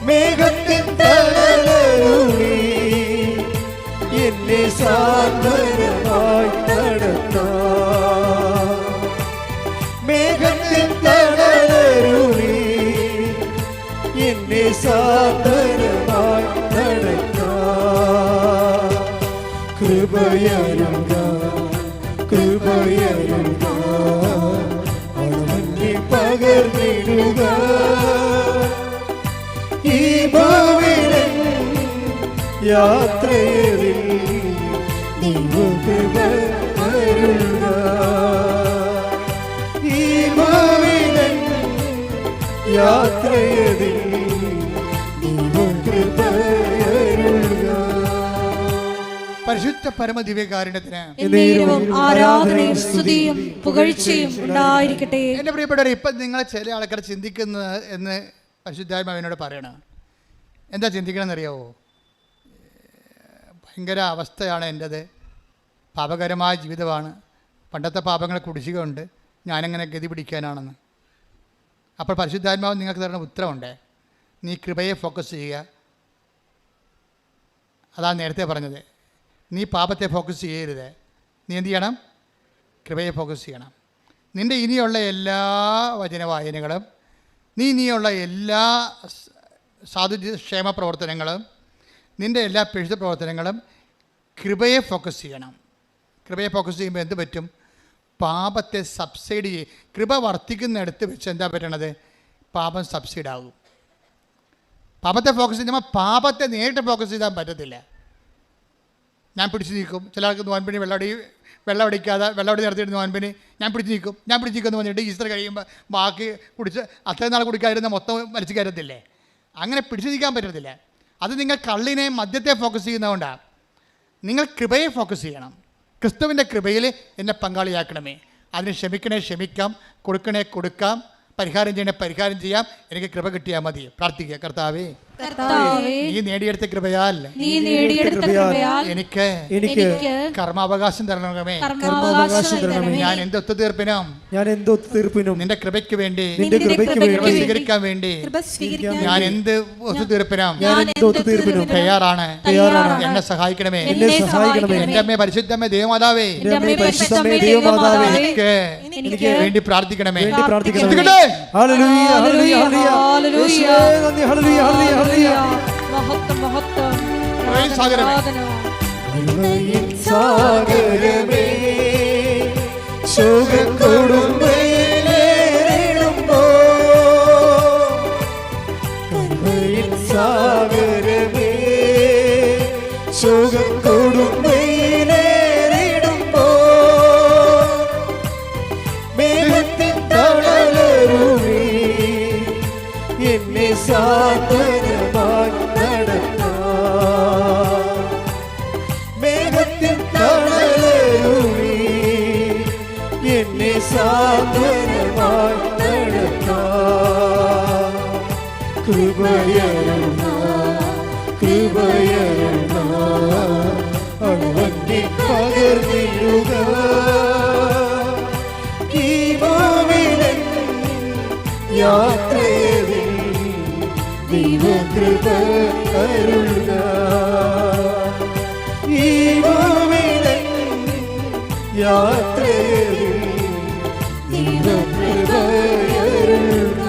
B: മേഘത്തിൻ തണലരുളി എന്നെ സാന്ത്വന യാത്രയിൽ ദൈവകൃപ അരുളുക. ഈ ഭൂമിതൻ യാത്രയിൽ ദൈവകൃപ അരുളുക.
C: പരിശുദ്ധ പരമദിവ്യകാരുണ്യത്തിന്
A: എന്നേരവും ആരാധനയും സ്തുതിയും പുകഴ്ചയും ഉണ്ടായിരിക്കട്ടെ.
C: എൻ്റെ പ്രിയപ്പെട്ടവരെ, ഇപ്പം നിങ്ങൾ ചില ആൾക്കാർ ചിന്തിക്കുന്നത് എന്ന് പരിശുദ്ധാത്മാവിനോട് പറയണം. എന്താ ചിന്തിക്കണമെന്നറിയാവോ? ഭയങ്കര അവസ്ഥയാണ് എൻ്റേത്, പാപകരമായ ജീവിതമാണ്, പണ്ടത്തെ പാപങ്ങളെ കുടിശ്ശികയുണ്ട്, ഞാനെങ്ങനെ ഗതി പിടിക്കാനാണെന്ന്. അപ്പോൾ പരിശുദ്ധാത്മാവ് നിങ്ങൾക്ക് തരുന്ന ഉത്തരവുണ്ട്. നീ കൃപയെ ഫോക്കസ് ചെയ്യുക. അതാണ് നേരത്തെ പറഞ്ഞത്. നീ പാപത്തെ ഫോക്കസ് ചെയ്യരുത്. നീ എന്ത് ചെയ്യണം? കൃപയെ ഫോക്കസ് ചെയ്യണം. നിൻ്റെ ഇനിയുള്ള എല്ലാ വചനവായനകളും, നീ ഇനിയുള്ള എല്ലാ സാധുക്ഷേമ പ്രവർത്തനങ്ങളും, നിൻ്റെ എല്ലാ പിഴുത പ്രവർത്തനങ്ങളും കൃപയെ ഫോക്കസ് ചെയ്യണം. കൃപയെ ഫോക്കസ് ചെയ്യുമ്പോൾ എന്ത് പറ്റും? പാപത്തെ സബ്സൈഡ് ചെയ്യും. കൃപ വർദ്ധിക്കുന്നിടത്ത് വെച്ച് എന്താ പറ്റണത്? പാപം സബ്സൈഡാകും. പാപത്തെ ഫോക്കസ് ചെയ്യുമ്പോൾ പാപത്തെ നേരിട്ട് ഫോക്കസ് ചെയ്താൽ പറ്റത്തില്ല. ഞാൻ പിടിച്ചു നീക്കും. ചില ആൾക്ക് നോൻപിന് വെള്ളം അടിക്കാതെ നടത്തിയിട്ട് നോൻപിന് ഞാൻ പിടിച്ചു നീക്കുമെന്ന് പറഞ്ഞിട്ട് ഈസ്റ്റർ കഴിയുമ്പോൾ ബാക്കി കുടിച്ച് അത്രയും നാൾ കുടിക്കാതിരുന്ന മൊത്തം വലിച്ചു കയറത്തില്ലേ? അങ്ങനെ പിടിച്ചു നീക്കാൻ പറ്റത്തില്ല. അത് നിങ്ങൾ കള്ളിനെ മദ്യത്തെ ഫോക്കസ് ചെയ്യുന്നതുകൊണ്ടാണ്. നിങ്ങൾ കൃപയെ ഫോക്കസ് ചെയ്യണം. ക്രിസ്തുവിൻ്റെ കൃപയിൽ എന്നെ പങ്കാളിയാക്കണമേ. അതിന് ക്ഷമിക്കാം, കൊടുക്കാം, പരിഹാരം ചെയ്യണേ പരിഹാരം ചെയ്യാം. എനിക്ക് കൃപ കിട്ടിയാൽ മതി. പ്രാർത്ഥിക്കുക. കർത്താവേ, നീ നേടിയെടുത്ത കൃപയാൽ എനിക്ക് കർമാവകാശം തരണമേ. ഞാൻ എന്ത് ഒത്തുതീർപ്പിനും നിന്റെ കൃപയ്ക്ക് വേണ്ടി സ്വീകരിക്കാൻ വേണ്ടി ഞാൻ എന്ത് ഒത്തുതീർപ്പിനും തയ്യാറാണ്. എന്നെ സഹായിക്കണമേ. എന്റെ അമ്മേ പരിശുദ്ധമേ ദേവമാതാവേ, എനിക്ക് വേണ്ടി പ്രാർത്ഥിക്കണമേ.
B: സാഗരമേ ശോകക്കൊടുമ്പേലേറിടുമ്പോ, സാഗരമേ ശോകക്കൊടുമ്പേലേറിടുമ്പോ, മേഘത്തിൻ തണലരുളി എന്നെ സാന്ത്വനമായി നടത്താം. മേഘത്തിൻ തണലരുളി എന്നെ സാന്ത്വനമായി നടത്താം. കൃപയരുള അണുവന്നി പകർന്നിടുക. ഈ ഭൂമിയിലെൻ യാത്രയിൽ ദൈവകൃപ അരുളുക. ഈ ഭൂമിയിലെൻ യാത്രയിൽ ദൈവകൃപ അരുളുക.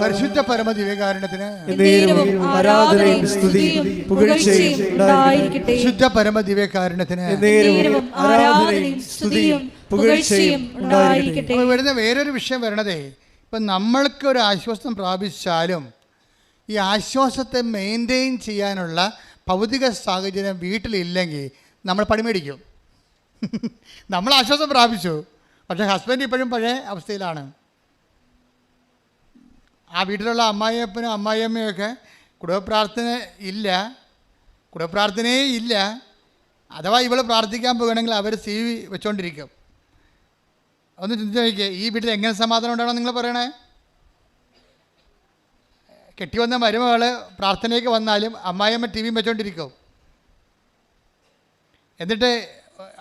C: പരിശുദ്ധ പരമദിവ്യകാരുണ്യത്തിന്
B: ആരാധനയും സ്തുതിയും പുകഴ്ചയും ഉണ്ടായിരിക്കട്ടെ.
C: ശുദ്ധ പരമദിവ്യകാരുണ്യത്തിന്
A: ആരാധനയും സ്തുതിയും പുകഴ്ചയും ഉണ്ടായിരിക്കട്ടെ.
C: വരുന്ന വേറൊരു വിഷയം വരണതേ, ഇപ്പം നമ്മൾക്കൊരു ആശ്വാസം പ്രാപിച്ചാലും ഈ ആശ്വാസത്തെ മെയിൻറ്റെയിൻ ചെയ്യാനുള്ള ഭൗതിക സാഹചര്യം വീട്ടിലില്ലെങ്കിൽ നമ്മൾ പണിമേടിക്കും. നമ്മൾ ആശ്വാസം പ്രാപിച്ചു, പക്ഷേ ഹസ്ബൻഡ് ഇപ്പോഴും പഴയ അവസ്ഥയിലാണ്. ആ വീട്ടിലുള്ള അമ്മായിയപ്പനും അമ്മായിയമ്മയൊക്കെ കുടുംബപ്രാർത്ഥനയേ ഇല്ല. അഥവാ ഇവൾ പ്രാർത്ഥിക്കാൻ പോകുകയാണെങ്കിൽ അവർ സി വി വെച്ചുകൊണ്ടിരിക്കും. ഒന്ന് ചിന്തിച്ച് നോക്കിയേ, ഈ വീട്ടിൽ എങ്ങനെ സമാധാനം ഉണ്ടാവണം നിങ്ങൾ പറയണേ? കെട്ടിവന്ന മരുമകൾ പ്രാർത്ഥനയ്ക്ക് വന്നാലും അമ്മായിയമ്മ ടി വിയും വെച്ചുകൊണ്ടിരിക്കും. എന്നിട്ട്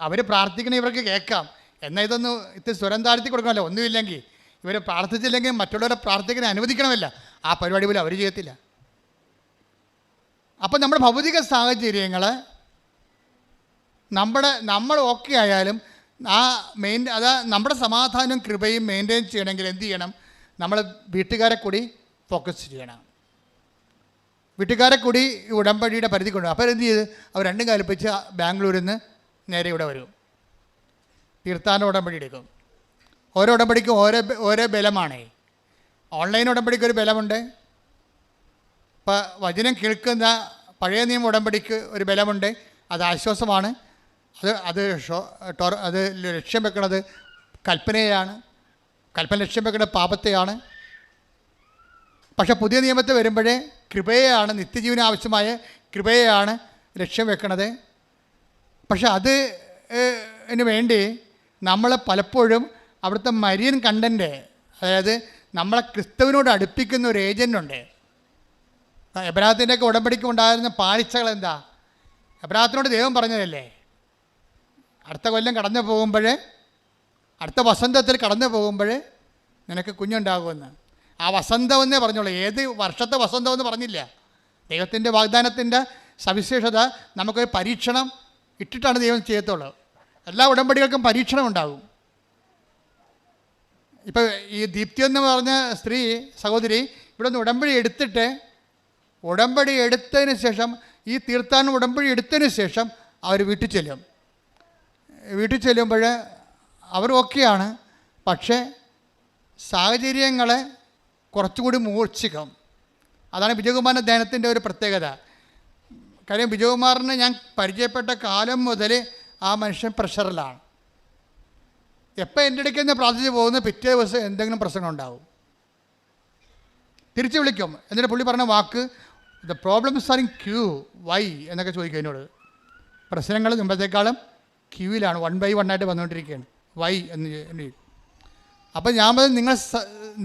C: അവർ പ്രാർത്ഥിക്കണ ഇവർക്ക് കേൾക്കാം. എന്നാൽ ഇത്തിരി സ്വരം താഴ്ത്തി കൊടുക്കണമല്ലോ. ഒന്നുമില്ലെങ്കിൽ ഇവർ പ്രാർത്ഥിച്ചില്ലെങ്കിൽ മറ്റുള്ളവരെ പ്രാർത്ഥിക്കാൻ അനുവദിക്കണമല്ല. ആ പരിപാടി പോലും അവർ ചെയ്യത്തില്ല. അപ്പം നമ്മുടെ ഭൗതിക സാഹചര്യങ്ങൾ നമ്മൾ ഓക്കെ ആയാലും നമ്മുടെ സമാധാനവും കൃപയും മെയിൻറ്റെയിൻ ചെയ്യണമെങ്കിൽ എന്ത് ചെയ്യണം? നമ്മൾ വീട്ടുകാരെ കൂടി ഫോക്കസ് ചെയ്യണം. വീട്ടുകാരെ കൂടി ഉടമ്പടിയുടെ പരിധി കൊണ്ടുവരും. അപ്പോൾ എന്ത് ചെയ്ത് അവർ രണ്ടും കൽപ്പിച്ച് ബാംഗ്ലൂരിൽ നിന്ന് നേരെ ഇവിടെ വരും. തീർത്ഥാടന ഉടമ്പടി എടുക്കും. ഓരോ ഉടമ്പടിക്കും ഓരോ ബലമാണ്. ഓൺലൈൻ ഉടമ്പടിക്ക് ഒരു ബലമുണ്ട്. ഇപ്പോൾ വചനം കേൾക്കുന്ന പഴയ നിയമ ഉടമ്പടിക്ക് ഒരു ബലമുണ്ട്, അത് ആശ്വാസമാണ്. അത് ലക്ഷ്യം വെക്കുന്നത് കൽപ്പനയാണ്. കൽപ്പന ലക്ഷ്യം വെക്കുന്നത് പാപത്തെയാണ്. പക്ഷേ പുതിയ നിയമത്തിൽ വരുമ്പോഴേ കൃപയെയാണ്, നിത്യജീവന് ആവശ്യമായ കൃപയെയാണ് ലക്ഷ്യം വെക്കുന്നത്. പക്ഷെ അതിന് വേണ്ടി നമ്മൾ പലപ്പോഴും അവിടുത്തെ മരിയൻ കണ്ടൻറ്റ്, അതായത് നമ്മളെ ക്രിസ്തുവിനോട് അടുപ്പിക്കുന്ന ഒരു ഏജൻ്റുണ്ട്. എബ്രാഹത്തിൻ്റെയൊക്കെ ഉടമ്പടിക്ക് ഉണ്ടായിരുന്ന പാളിച്ചകൾ എന്താ? എബ്രാഹത്തിനോട് ദൈവം പറഞ്ഞതല്ലേ, അടുത്ത കൊല്ലം കടന്നു പോകുമ്പോൾ, അടുത്ത വസന്തത്തിൽ കടന്നു പോകുമ്പോൾ നിനക്ക് കുഞ്ഞുണ്ടാകുമെന്ന്. ആ വസന്തമെന്നേ പറഞ്ഞോളൂ, ഏത് വർഷത്തെ വസന്തമെന്ന് പറഞ്ഞില്ല. ദൈവത്തിൻ്റെ വാഗ്ദാനത്തിൻ്റെ സവിശേഷത നമുക്കൊരു പരീക്ഷണം ഇട്ടിട്ടാണ് ദൈവം ചെയ്യത്തുള്ളൂ. എല്ലാ ഉടമ്പടികൾക്കും പരീക്ഷണം ഉണ്ടാകും. ഇപ്പോൾ ഈ ദീപ്തി എന്ന് പറഞ്ഞ സ്ത്രീ സഹോദരി ഇവിടെ നിന്ന് ഉടമ്പടി എടുത്തതിന് ശേഷം, ഈ തീർത്ഥാടന ഉടമ്പടി എടുത്തതിന് ശേഷം അവർ വീട്ടിൽ ചെല്ലുമ്പോൾ അവർ ഓക്കെയാണ്. പക്ഷേ സാഹചര്യങ്ങളെ കുറച്ചുകൂടി മൂർച്ഛിക്കും. അതാണ് വിജയകുമാറിൻ്റെ ധ്യാനത്തിൻ്റെ ഒരു പ്രത്യേകത. കാര്യം വിജയകുമാറിനെ ഞാൻ പരിചയപ്പെട്ട കാലം മുതൽ ആ മനുഷ്യൻ പ്രഷറിലാണ്. എപ്പോൾ എൻ്റെ ഇടയ്ക്ക് നിന്ന് പ്രാർത്ഥിച്ച് പോകുന്ന പിറ്റേ ദിവസം എന്തെങ്കിലും പ്രശ്നം ഉണ്ടാവും, തിരിച്ചു വിളിക്കും. എന്നിട്ട് പുള്ളി പറഞ്ഞ വാക്ക്, the problems are in queue, why എന്നൊക്കെ ചോദിക്കും എന്നോട്. പ്രശ്നങ്ങൾ മുമ്പത്തേക്കാളും ക്യൂവിലാണ്, 1 by 1 ആയിട്ട് വന്നുകൊണ്ടിരിക്കുകയാണ്, വൈ എന്ന്. അപ്പം ഞാൻ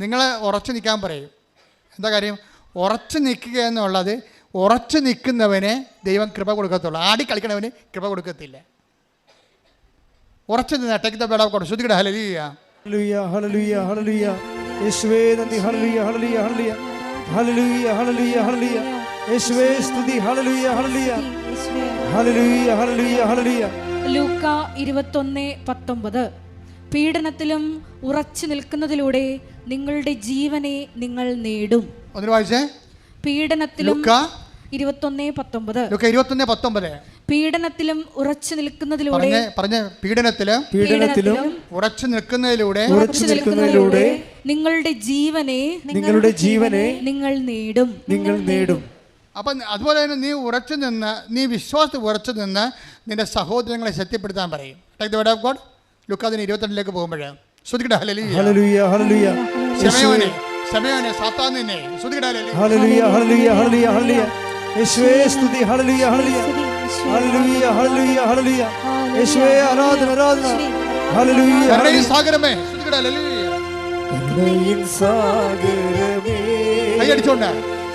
C: നിങ്ങളെ ഉറച്ചു നിൽക്കാൻ പറയും. എന്താ കാര്യം? ഉറച്ചു നിൽക്കുക എന്നുള്ളത്, ഉറച്ചു നിൽക്കുന്നവനെ ദൈവം കൃപ കൊടുക്കത്തുള്ളൂ, ആടി കളിക്കണവന് കൃപ കൊടുക്കത്തില്ല. ഉറച്ചു നിന്ന് take the word of God. ശ്രുതികട ഹല്ലേലൂയ
B: ഹല്ലേലൂയ ഹല്ലേലൂയ ഹല്ലേലൂയ. യേശുവേ നന്ദി. ഹല്ലേലൂയ ഹല്ലേലൂയ ഹല്ലേലൂയ ഹല്ലേലൂയ ഹല്ലേലൂയ ഹല്ലേലൂയ. യേശുവേ സ്തുതി. ഹല്ലേലൂയ ഹല്ലേലൂയ ഹല്ലേലൂയ ഹല്ലേലൂയ ഹല്ലേലൂയ.
A: ലൂക്ക 21:19. പീഡനത്തിലും ഉറച്ചു നിൽക്കുന്നതിലൂടെ നിങ്ങളുടെ ജീവനെ നിങ്ങൾ നേടും.
C: ഒന്ന് വായിച്ചേ.
A: പീഡനത്തിലും
C: ലൂക്ക
A: 21:19. പീഡനത്തിലും ഉറച്ചു നിൽക്കുന്നതിലൂടെ
B: പീഡനത്തിലും
C: ഉറച്ചു നിൽക്കുന്നതിലൂടെ
A: നിങ്ങളുടെ ജീവനെ നിങ്ങൾ നേടും.
C: അപ്പം അതുപോലെ തന്നെ നീ ഉറച്ചു നിന്ന്, നീ വിശ്വാസത്തിൽ ഉറച്ചു നിന്ന് നിന്റെ സഹോദരങ്ങളെ ശക്തിപ്പെടുത്താൻ പറയും. Take the word of God. ലൂക്ക 22 പോകുമ്പോഴേ ശ്രുതികട ഹല്ലേലൂയ
B: ഹല്ലേലൂയ ഹല്ലേലൂയ.
C: ശമയോനെ സാത്താനിനെ ശ്രുതികട
B: ഹല്ലേലൂയ ഹല്ലേലൂയ ഹല്ലേലൂയ ഹല്ലേലൂയ. യേശുവേ സ്തുതി. ഹല്ലേലൂയ ഹല്ലേലൂയ ഹല്ലേലൂയ ഹല്ലേലൂയ ഹല്ലേലൂയ. യേശുവേ ആരാധന ആരാധന. Hallelujah
C: കരുണയിൻ സാഗരമേ ശ്രുതികട hallelujah.
B: കരുണയിൻ സാഗരമേ
C: കൈയടിച്ചോണ്ട്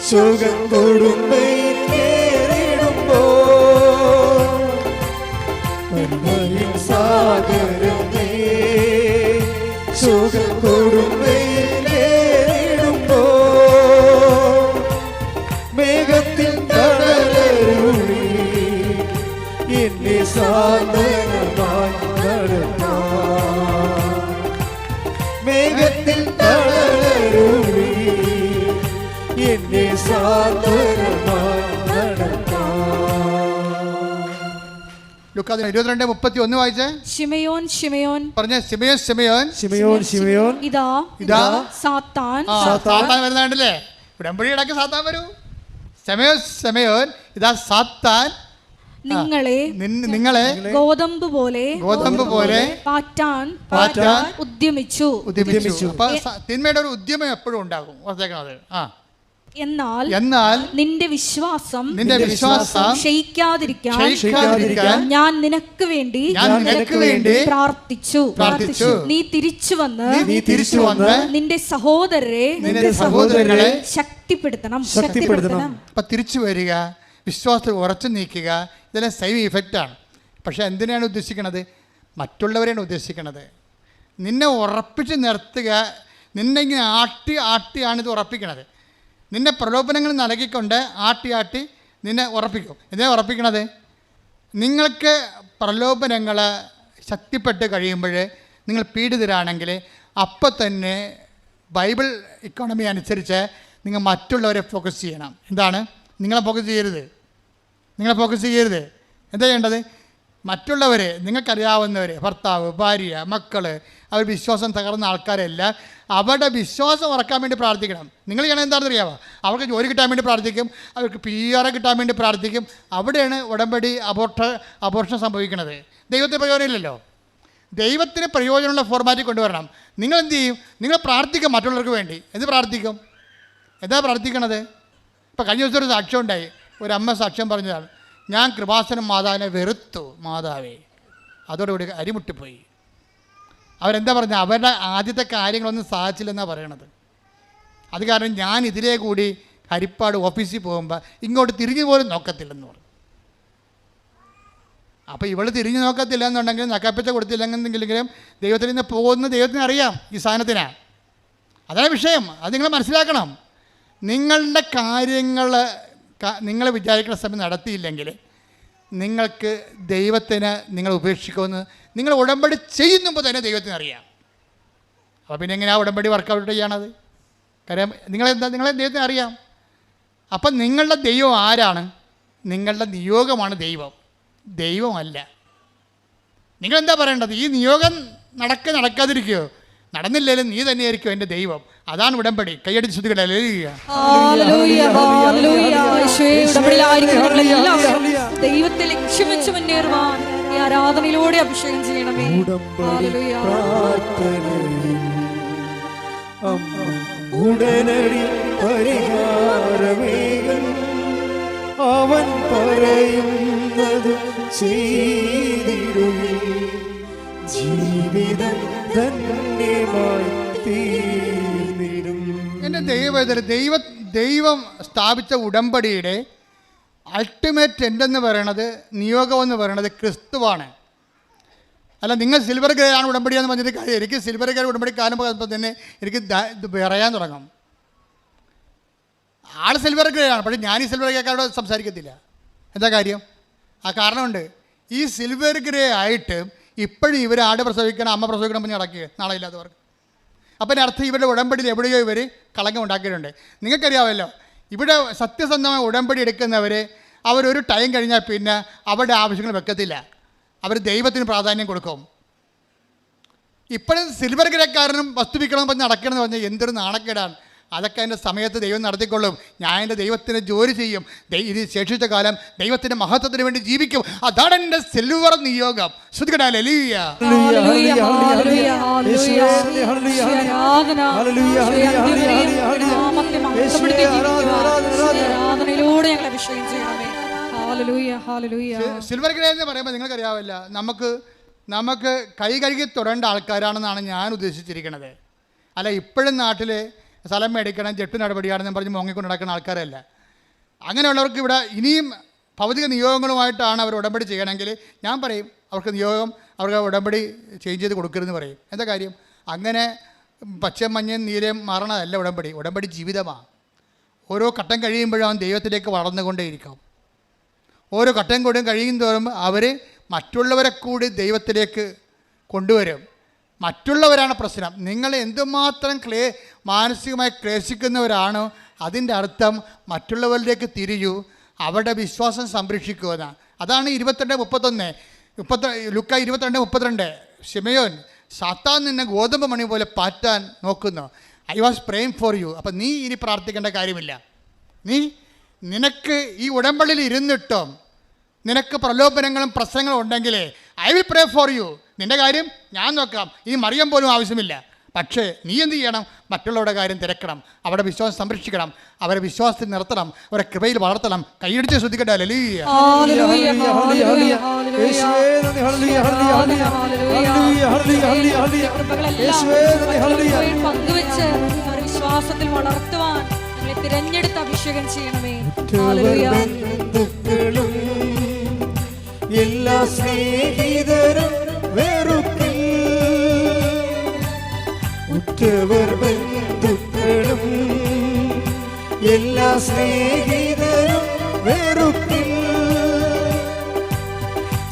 B: സുഖം കൊടുമ്പയിൽ കേറിടുമ്പോൾ, കരുണയിൻ സാഗരമേ സുഖം കൊടുമ്പയിൽ കേറിടുമ്പോൾ, മേഘത്തിൽ തണലരുളി എന്നെ സാന്ത്വനമായി നടത്താം. മേഘത്തിൽ തണലരുളി എന്നെ സാന്ത്വനമായി നടത്താം.
C: ലൂക്ക 22:31 വായിച്ചേ.
A: ശിമയോൻ
C: പറഞ്ഞ ശിമയോൻ
A: ഇതാ സാത്താൻ
C: വരുന്നുണ്ടല്ലേ. ഉടമ്പടി ഇടയ്ക്ക് സാത്താൻ വരൂ. ശിമയോൻ ഇതാ സാത്താൻ നിങ്ങളെ
A: ഗോതമ്പ് പോലെ പാറ്റാൻ ഉദ്യമിച്ചു.
C: അപ്പൊ തിന്മയുടെ ഒരു ഉദ്യമം എപ്പോഴും ഉണ്ടാകും. ഓർത്തേക്കണത്.
A: എന്നാൽ നിന്റെ വിശ്വാസം ക്ഷയിക്കാതിരിക്കാൻ ഞാൻ നിനക്ക് വേണ്ടി പ്രാർത്ഥിച്ചു. നീ തിരിച്ചു വന്ന് നിന്റെ സഹോദരരെ ശക്തിപ്പെടുത്തണം.
C: അപ്പൊ തിരിച്ചു വരിക, വിശ്വാസത്തിൽ ഉറച്ചു നീക്കുക, ഇതെല്ലാം സെയിം ഇഫക്റ്റാണ്. പക്ഷെ എന്തിനാണ് ഉദ്ദേശിക്കുന്നത്? മറ്റുള്ളവരെയാണ് ഉദ്ദേശിക്കുന്നത്. നിന്നെ ഉറപ്പിച്ച് നിർത്തുക, നിന്നെ ഇങ്ങനെ ആട്ടിയാണിത് ഉറപ്പിക്കണത്. നിന്നെ പ്രലോഭനങ്ങൾ നൽകിക്കൊണ്ട് ആട്ടി നിന്നെ ഉറപ്പിക്കും. എന്തിനാ ഉറപ്പിക്കണത്? നിങ്ങൾക്ക് പ്രലോഭനങ്ങൾ ശക്തിപ്പെട്ട് കഴിയുമ്പോൾ നിങ്ങൾ പീഡിതരാണെങ്കിൽ അപ്പം തന്നെ ബൈബിൾ ഇക്കോണമി അനുസരിച്ച് നിങ്ങൾ മറ്റുള്ളവരെ ഫോക്കസ് ചെയ്യണം. എന്താണ്? നിങ്ങളെ ഫോക്കസ് ചെയ്യരുത്. എന്താ ചെയ്യേണ്ടത്? മറ്റുള്ളവരെ, നിങ്ങൾക്കറിയാവുന്നവർ, ഭർത്താവ്, ഭാര്യ, മക്കൾ, അവർ വിശ്വാസം തകർന്ന ആൾക്കാരെല്ലാം അവരുടെ വിശ്വാസം ഉറക്കാൻ വേണ്ടി പ്രാർത്ഥിക്കണം. നിങ്ങൾ ചെയ്യണം എന്താണെന്ന് അറിയാമോ? അവർക്ക് ജോലി കിട്ടാൻ വേണ്ടി പ്രാർത്ഥിക്കും, അവർക്ക് PR കിട്ടാൻ വേണ്ടി പ്രാർത്ഥിക്കും. അവിടെയാണ് ഉടമ്പടി അബോർഷൻ സംഭവിക്കുന്നത്. ദൈവത്തിന് പ്രയോജനമില്ലല്ലോ. ദൈവത്തിന് പ്രയോജനമുള്ള ഫോർമാറ്റിൽ കൊണ്ടുവരണം. നിങ്ങൾ എന്ത് ചെയ്യും? നിങ്ങൾ പ്രാർത്ഥിക്കും മറ്റുള്ളവർക്ക് വേണ്ടി. എന്ത് പ്രാർത്ഥിക്കും? എന്താ പ്രാർത്ഥിക്കണത്? ഇപ്പോൾ കഴിഞ്ഞ ദിവസം ഒരു സാക്ഷ്യം ഉണ്ടായി. ഒരമ്മ സാക്ഷ്യം പറഞ്ഞതാണ്, ഞാൻ കൃപാസനം മാതാവിനെ വെറുത്തു മാതാവേ. അതോടുകൂടി അരിമുട്ടിപ്പോയി. അവരെന്താ പറഞ്ഞത്? അവരുടെ ആദ്യത്തെ കാര്യങ്ങളൊന്നും സാധിച്ചില്ലെന്നാണ് പറയണത്. അത് കാരണം ഞാൻ ഇതിലേ കൂടി ഹരിപ്പാട് ഓഫീസിൽ പോകുമ്പോൾ ഇങ്ങോട്ട് തിരിഞ്ഞു പോലും നോക്കത്തില്ലെന്ന് പറഞ്ഞു. അപ്പോൾ ഇവൾ തിരിഞ്ഞു നോക്കത്തില്ല എന്നുണ്ടെങ്കിൽ നക്കാപ്പച്ച കൊടുത്തില്ലെന്നെങ്കിലും ദൈവത്തിൽ നിന്ന് പോകുന്ന ദൈവത്തിന് അറിയാം ഈ സാധനത്തിനാണ്. അതാണ് വിഷയം. അത് നിങ്ങൾ മനസ്സിലാക്കണം. നിങ്ങളുടെ കാര്യങ്ങൾ നിങ്ങൾ വിചാരിക്കുന്ന സമയം നടത്തിയില്ലെങ്കിൽ നിങ്ങൾക്ക് ദൈവത്തിന് നിങ്ങൾ ഉപേക്ഷിക്കുമെന്ന് നിങ്ങൾ ഉടമ്പടി ചെയ്യുമ്പോൾ തന്നെ ദൈവത്തിന് അറിയാം. അപ്പോൾ പിന്നെ എങ്ങനെയാണ് ഉടമ്പടി വർക്കൗട്ട് ചെയ്യണത്? കാര്യം നിങ്ങളെ ദൈവത്തിന് അറിയാം. അപ്പം നിങ്ങളുടെ ദൈവം ആരാണ്? നിങ്ങളുടെ നിയോഗമാണ് ദൈവം, ദൈവമല്ല. നിങ്ങളെന്താ പറയേണ്ടത്? ഈ നിയോഗം നടക്കാതിരിക്കുകയോ? നടന്നില്ലെങ്കിലും നീ തന്നെയായിരിക്കും എൻ്റെ ദൈവം. അതാണ് ഉടമ്പടി. കൈയടിച്ച് ശ്രദ്ധിക്കട്ടെ.
A: ദൈവത്തെ ലക്ഷ്യം വെച്ച് മുന്നേറുവാൻ ഈ ആരാധനയിലൂടെ അഭിഷേകം ചെയ്യണമേ.
B: ഉടനടി പരിഹാരമേകും അവൻ പറയുന്നത് ചെയ്തിടും ജീവിതം ധന്യമായി തീർന്നിടും.
C: എൻ്റെ ദൈവം സ്ഥാപിച്ച ഉടമ്പടിയുടെ അൾട്ടിമേറ്റ് എൻഡെന്ന് പറയണത്, നിയോഗം എന്ന് പറയണത് ക്രിസ്തുവാണ്. അല്ല നിങ്ങൾ സിൽവർ ഗ്രേ ആണ് ഉടമ്പടി എന്ന് പറഞ്ഞിട്ട് കാര്യം. എനിക്ക് സിൽവർ ഗ്രേ ഉടമ്പടി കാണുമ്പോൾ തന്നെ എനിക്ക് ഇത് പറയാൻ തുടങ്ങും. ആൾ സിൽവർ ഗ്രേ ആണ്, പക്ഷേ ഞാൻ ഈ സിൽവർ ഗ്രേക്കാരോട് സംസാരിക്കത്തില്ല. എന്താ കാര്യം? ആ കാരണമുണ്ട്. ഈ സിൽവർ ഗ്രേ ആയിട്ട് ഇപ്പോഴും ഇവർ ആട് പ്രസവിക്കണം, അമ്മ പ്രസവിക്കണം പറഞ്ഞ് നടക്കുക നാളെ ഇല്ലാത്തവർക്ക്. അപ്പം അർത്ഥം ഇവരുടെ ഉടമ്പടിയിൽ എവിടെയോ ഇവർ കളങ്കം ഉണ്ടാക്കിയിട്ടുണ്ട്. നിങ്ങൾക്കറിയാമല്ലോ, ഇവിടെ സത്യസന്ധമായ ഉടമ്പടി എടുക്കുന്നവർ അവരൊരു ടൈം കഴിഞ്ഞാൽ പിന്നെ അവരുടെ ആവശ്യങ്ങൾ വെക്കത്തില്ല. അവർ ദൈവത്തിന് പ്രാധാന്യം കൊടുക്കും. ഇപ്പോഴും സിൽവർ ഗ്രേക്കാരനും വസ്തു വിൽക്കണം പറഞ്ഞ് നടക്കണമെന്ന് പറഞ്ഞാൽ എന്തൊരു നാണക്കേടാണ്. അതൊക്കെ എൻ്റെ സമയത്ത് ദൈവം നടത്തിക്കൊള്ളും. ഞാൻ എൻ്റെ ദൈവത്തിന് ജോലി ചെയ്യും. ഇത് ശേഷിച്ച കാലം ദൈവത്തിൻ്റെ മഹത്വത്തിന് വേണ്ടി ജീവിക്കും. അതാണ് എൻ്റെ സിൽവർ നിയോഗം. ശ്രദ്ധിക്കട്ടെ. സിൽവർ ഗ്രേ എന്ന് പറയുമ്പോൾ നിങ്ങൾക്കറിയാവില്ല, നമുക്ക് കൈ കഴുകി തൊടേണ്ട ആൾക്കാരാണെന്നാണ് ഞാൻ ഉദ്ദേശിച്ചിരിക്കുന്നത്. അല്ല ഇപ്പോഴും നാട്ടിൽ സ്ഥലം മേടിക്കണം, ജെട്ട് നടപടിയാണെന്ന് പറഞ്ഞ് മോങ്ങിക്കൊണ്ട് നടക്കുന്ന ആൾക്കാരല്ല. അങ്ങനെയുള്ളവർക്ക് ഇവിടെ ഇനിയും ഭൗതിക നിയോഗങ്ങളുമായിട്ടാണ് അവർ ഉടമ്പടി ചെയ്യണമെങ്കിൽ ഞാൻ പറയും അവർക്ക് ഉടമ്പടി ചേഞ്ച് ചെയ്ത് കൊടുക്കരുതെന്ന് പറയും. എന്താ കാര്യം? അങ്ങനെ പച്ചയും മഞ്ഞയും നീലയും മാറണതല്ല ഉടമ്പടി ജീവിതമാണ്. ഓരോ ഘട്ടം കഴിയുമ്പോഴും അവൻ ദൈവത്തിലേക്ക് വളർന്നുകൊണ്ടേയിരിക്കും. ഓരോ ഘട്ടം കൂടെയും കഴിയും തോറും അവർ മറ്റുള്ളവരെ കൂടി ദൈവത്തിലേക്ക് കൊണ്ടുവരും. മറ്റുള്ളവരാണ് പ്രശ്നം. നിങ്ങൾ എന്തുമാത്രം മാനസികമായി ക്ലേശിക്കുന്നവരാണോ അതിൻ്റെ അർത്ഥം മറ്റുള്ളവരിലേക്ക് തിരിയൂ, അവരുടെ വിശ്വാസം സംരക്ഷിക്കുമെന്നാണ്. അതാണ് 22:31 ലുക്ക 22:32. ശിമയോൻ, സാത്താൻ നിന്നെ ഗോതമ്പ് മണി പോലെ പാറ്റാൻ നോക്കുന്നു. I was praying for you. അപ്പം നീ ഇനി പ്രാർത്ഥിക്കേണ്ട കാര്യമില്ല. നിനക്ക് ഈ ഉടമ്പടിയിൽ ഇരുന്നിട്ടും നിനക്ക് പ്രലോഭനങ്ങളും പ്രശ്നങ്ങളും ഉണ്ടെങ്കിൽ I will pray for you. നിൻ്റെ കാര്യം ഞാൻ നോക്കാം. ഇനി മറിയം പോലും ആവശ്യമില്ല. പക്ഷേ നീ എന്ത് ചെയ്യണം? മറ്റുള്ളവരുടെ കാര്യം തിരക്കണം, അവരുടെ വിശ്വാസം സംരക്ഷിക്കണം, അവരെ വിശ്വാസത്തിൽ നിർത്തണം, അവരെ കൃപയിൽ വളർത്തണം. കൈയടിച്ച് ശ്രദ്ധിക്കട്ടെ.
A: പങ്കുവെച്ച് വിശ്വാസത്തിൽ വളർത്തുവാൻ തിരഞ്ഞെടുത്ത് അഭിഷേകം ചെയ്യണമേ.
B: എല്ലാ സ്നേഹിതരും വെറുക്കിൽ, ഉറ്റവർ ബന്ധുക്കളും എല്ലാ സ്നേഹിതരും വെറുക്കിൽ,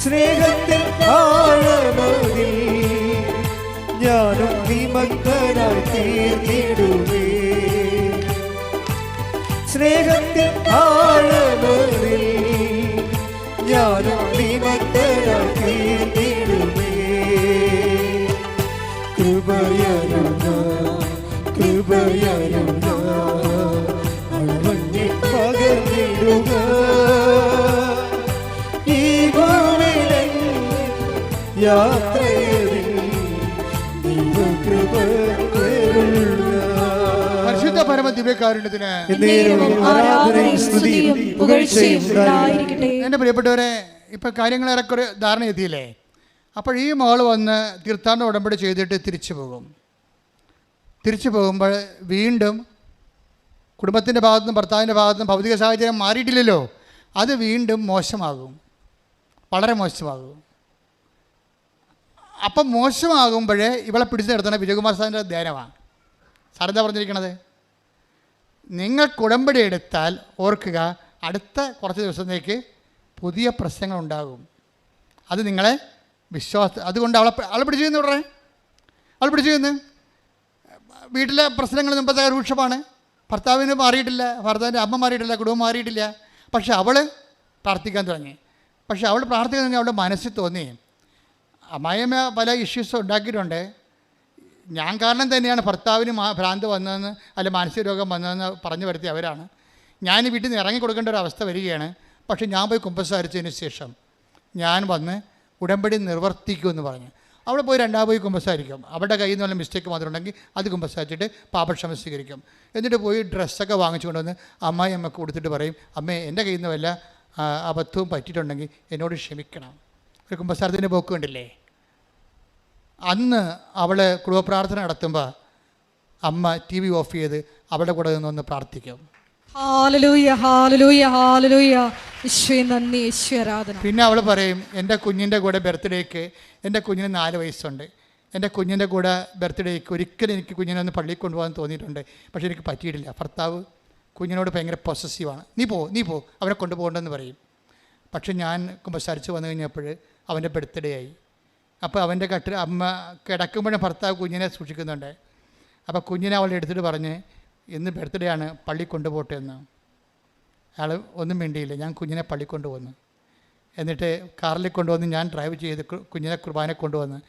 B: സ്നേഹത്തിൽ ആഴമതിൽ ഞാനും വിമഗ്നനായി തീർന്നിടുവേ. സ്നേഹത്തിൽ ആഴമതിൽ ഞാനും വിമഗ്നനായി തീർന്നിടുവേ. കൃപയരുക യാത്രയിൽ ദൈവകൃപ കരുളുക.
C: പരിശുദ്ധ പരമ ദിവ്യകാരുണ്യത്തിന്
B: എന്നേരവും ആരാധനയും സ്തുതിയും പുകഴ്ചയും ഉണ്ടായിരിക്കട്ടെ.
C: എൻ്റെ പ്രിയപ്പെട്ടവരെ, ഇപ്പം കാര്യങ്ങൾ ഏറെക്കുറെ ധാരണ എത്തിയില്ലേ? അപ്പോൾ ഈ മകൾ വന്ന് തീർത്ഥാടന ഉടമ്പടി ചെയ്തിട്ട് തിരിച്ചു പോകും. തിരിച്ചു പോകുമ്പോൾ വീണ്ടും കുടുംബത്തിൻ്റെ ഭാഗത്തുനിന്നും ഭർത്താവിൻ്റെ ഭാഗത്തുനിന്നും ഭൗതിക സാഹചര്യം മാറിയിട്ടില്ലല്ലോ, അത് വീണ്ടും മോശമാകും, വളരെ മോശമാകും. അപ്പം മോശമാകുമ്പോഴേ ഇവളെ പിടിച്ചു നിർത്തണ വിജയകുമാർ സാറിൻ്റെ ധ്യാനമാണ്. സാറെന്താ പറഞ്ഞിരിക്കണത്? നിങ്ങൾക്ക് ഉടമ്പടി എടുത്താൽ ഓർക്കുക, അടുത്ത കുറച്ച് ദിവസത്തേക്ക് പുതിയ പ്രശ്നങ്ങളുണ്ടാകും. അത് നിങ്ങളെ അതുകൊണ്ട് അവളെ പിടിച്ചു ചെയ്യുന്നു. ഉടനെ അവൾ പിടിച്ചു ചെയ്യുന്നു. വീട്ടിലെ പ്രശ്നങ്ങൾ മുമ്പത്തെ രൂക്ഷമാണ്. ഭർത്താവിന് മാറിയിട്ടില്ല, ഭർത്താവിൻ്റെ അമ്മ മാറിയിട്ടില്ല, കുടുംബം മാറിയിട്ടില്ല. പക്ഷെ അവൾ പ്രാർത്ഥിക്കാൻ തുടങ്ങി. പക്ഷെ അവൾ പ്രാർത്ഥിക്കാൻ തുടങ്ങി അവളുടെ മനസ്സിൽ തോന്നി, അമ്മായിയമ്മ പല ഇഷ്യൂസും ഉണ്ടാക്കിയിട്ടുണ്ട്, ഞാൻ കാരണം തന്നെയാണ് ഭർത്താവിന് ഭ്രാന്ത് വന്നതെന്ന് അല്ല മാനസിക രോഗം വന്നതെന്ന് പറഞ്ഞു വരുത്തി അവരാണ്. ഞാൻ വീട്ടിൽ നിന്ന് ഇറങ്ങി കൊടുക്കേണ്ട ഒരു അവസ്ഥ വരികയാണ്. പക്ഷെ ഞാൻ പോയി കുമ്പസാരിച്ചതിന് ശേഷം ഞാൻ വന്ന് ഉടമ്പടി നിർവർത്തിക്കുമെന്ന് പറഞ്ഞു. അവിടെ പോയി പോയി കുമ്പസാരിക്കും. അവരുടെ കയ്യിൽ നിന്ന് വല്ല മിസ്റ്റേക്ക് മാത്രമുണ്ടെങ്കിൽ അത് കുമ്പസാരിച്ചിട്ട് പാപക്ഷമ സ്വീകരിക്കും. എന്നിട്ട് പോയി ഡ്രസ്സൊക്കെ വാങ്ങിച്ചു കൊണ്ടുവന്ന് അമ്മയ്ക്ക് കൊടുത്തിട്ട് പറയും, അമ്മേ എൻ്റെ കയ്യിൽ നിന്ന് വല്ല അബദ്ധവും പറ്റിയിട്ടുണ്ടെങ്കിൽ എന്നോട് ക്ഷമിക്കണം. ഒരു കുമ്പസാരത്തിൻ്റെ പോക്ക് കണ്ടില്ലേ? അന്ന് അവൾ കുടുംബപ്രാർത്ഥന നടത്തുമ്പോൾ അമ്മ TV ഓഫ് ചെയ്ത് അവളുടെ കൂടെ നിന്നൊന്ന് പ്രാർത്ഥിക്കും.
A: ഹല്ലേലൂയ, ഹല്ലേലൂയ, ഹല്ലേലൂയ. യേശുവേ നന്ദി, യേശുവേ ആരാധന.
C: പിന്നെ അവൾ പറയും, എൻ്റെ കുഞ്ഞിൻ്റെ കൂടെ ബർത്ത്ഡേക്ക്, എൻ്റെ കുഞ്ഞിന് 4 വയസ്സുണ്ട്, എൻ്റെ കുഞ്ഞിൻ്റെ കൂടെ ബർത്ത്ഡേക്ക് ഒരിക്കലും എനിക്ക് കുഞ്ഞിനെ ഒന്ന് പള്ളിയിൽ കൊണ്ടുപോകാൻ തോന്നിയിട്ടുണ്ട്, പക്ഷേ എനിക്ക് പറ്റിയിട്ടില്ല. ഭർത്താവ് കുഞ്ഞിനോട് ഭയങ്കര പൊസസീവാണ്. നീ പോ അവനെ കൊണ്ടുപോകണ്ടെന്ന് പറയും. പക്ഷെ ഞാൻ കുമ്പസാരിച്ച് വന്നു കഴിഞ്ഞപ്പോൾ അവൻ്റെ ബർത്ത്ഡേ ആയി. അപ്പോൾ അവൻ്റെ അമ്മ കിടക്കുമ്പോഴും ഭർത്താവ് കുഞ്ഞിനെ സൂക്ഷിക്കുന്നുണ്ട്. അപ്പോൾ കുഞ്ഞിനെ അവളെ എടുത്തിട്ട് പറഞ്ഞ്, ഇന്ന് ബർത്ത്ഡേ ആണ്, പള്ളി കൊണ്ടുപോട്ടെ എന്ന്. അയാൾ ഒന്നും വേണ്ടിയില്ല. ഞാൻ കുഞ്ഞിനെ പള്ളി കൊണ്ടുവന്നു. എന്നിട്ട് കാറിൽ കൊണ്ടുവന്ന് ഞാൻ ഡ്രൈവ് ചെയ്ത് കുഞ്ഞിനെ കുർബാന കൊണ്ടുവന്ന്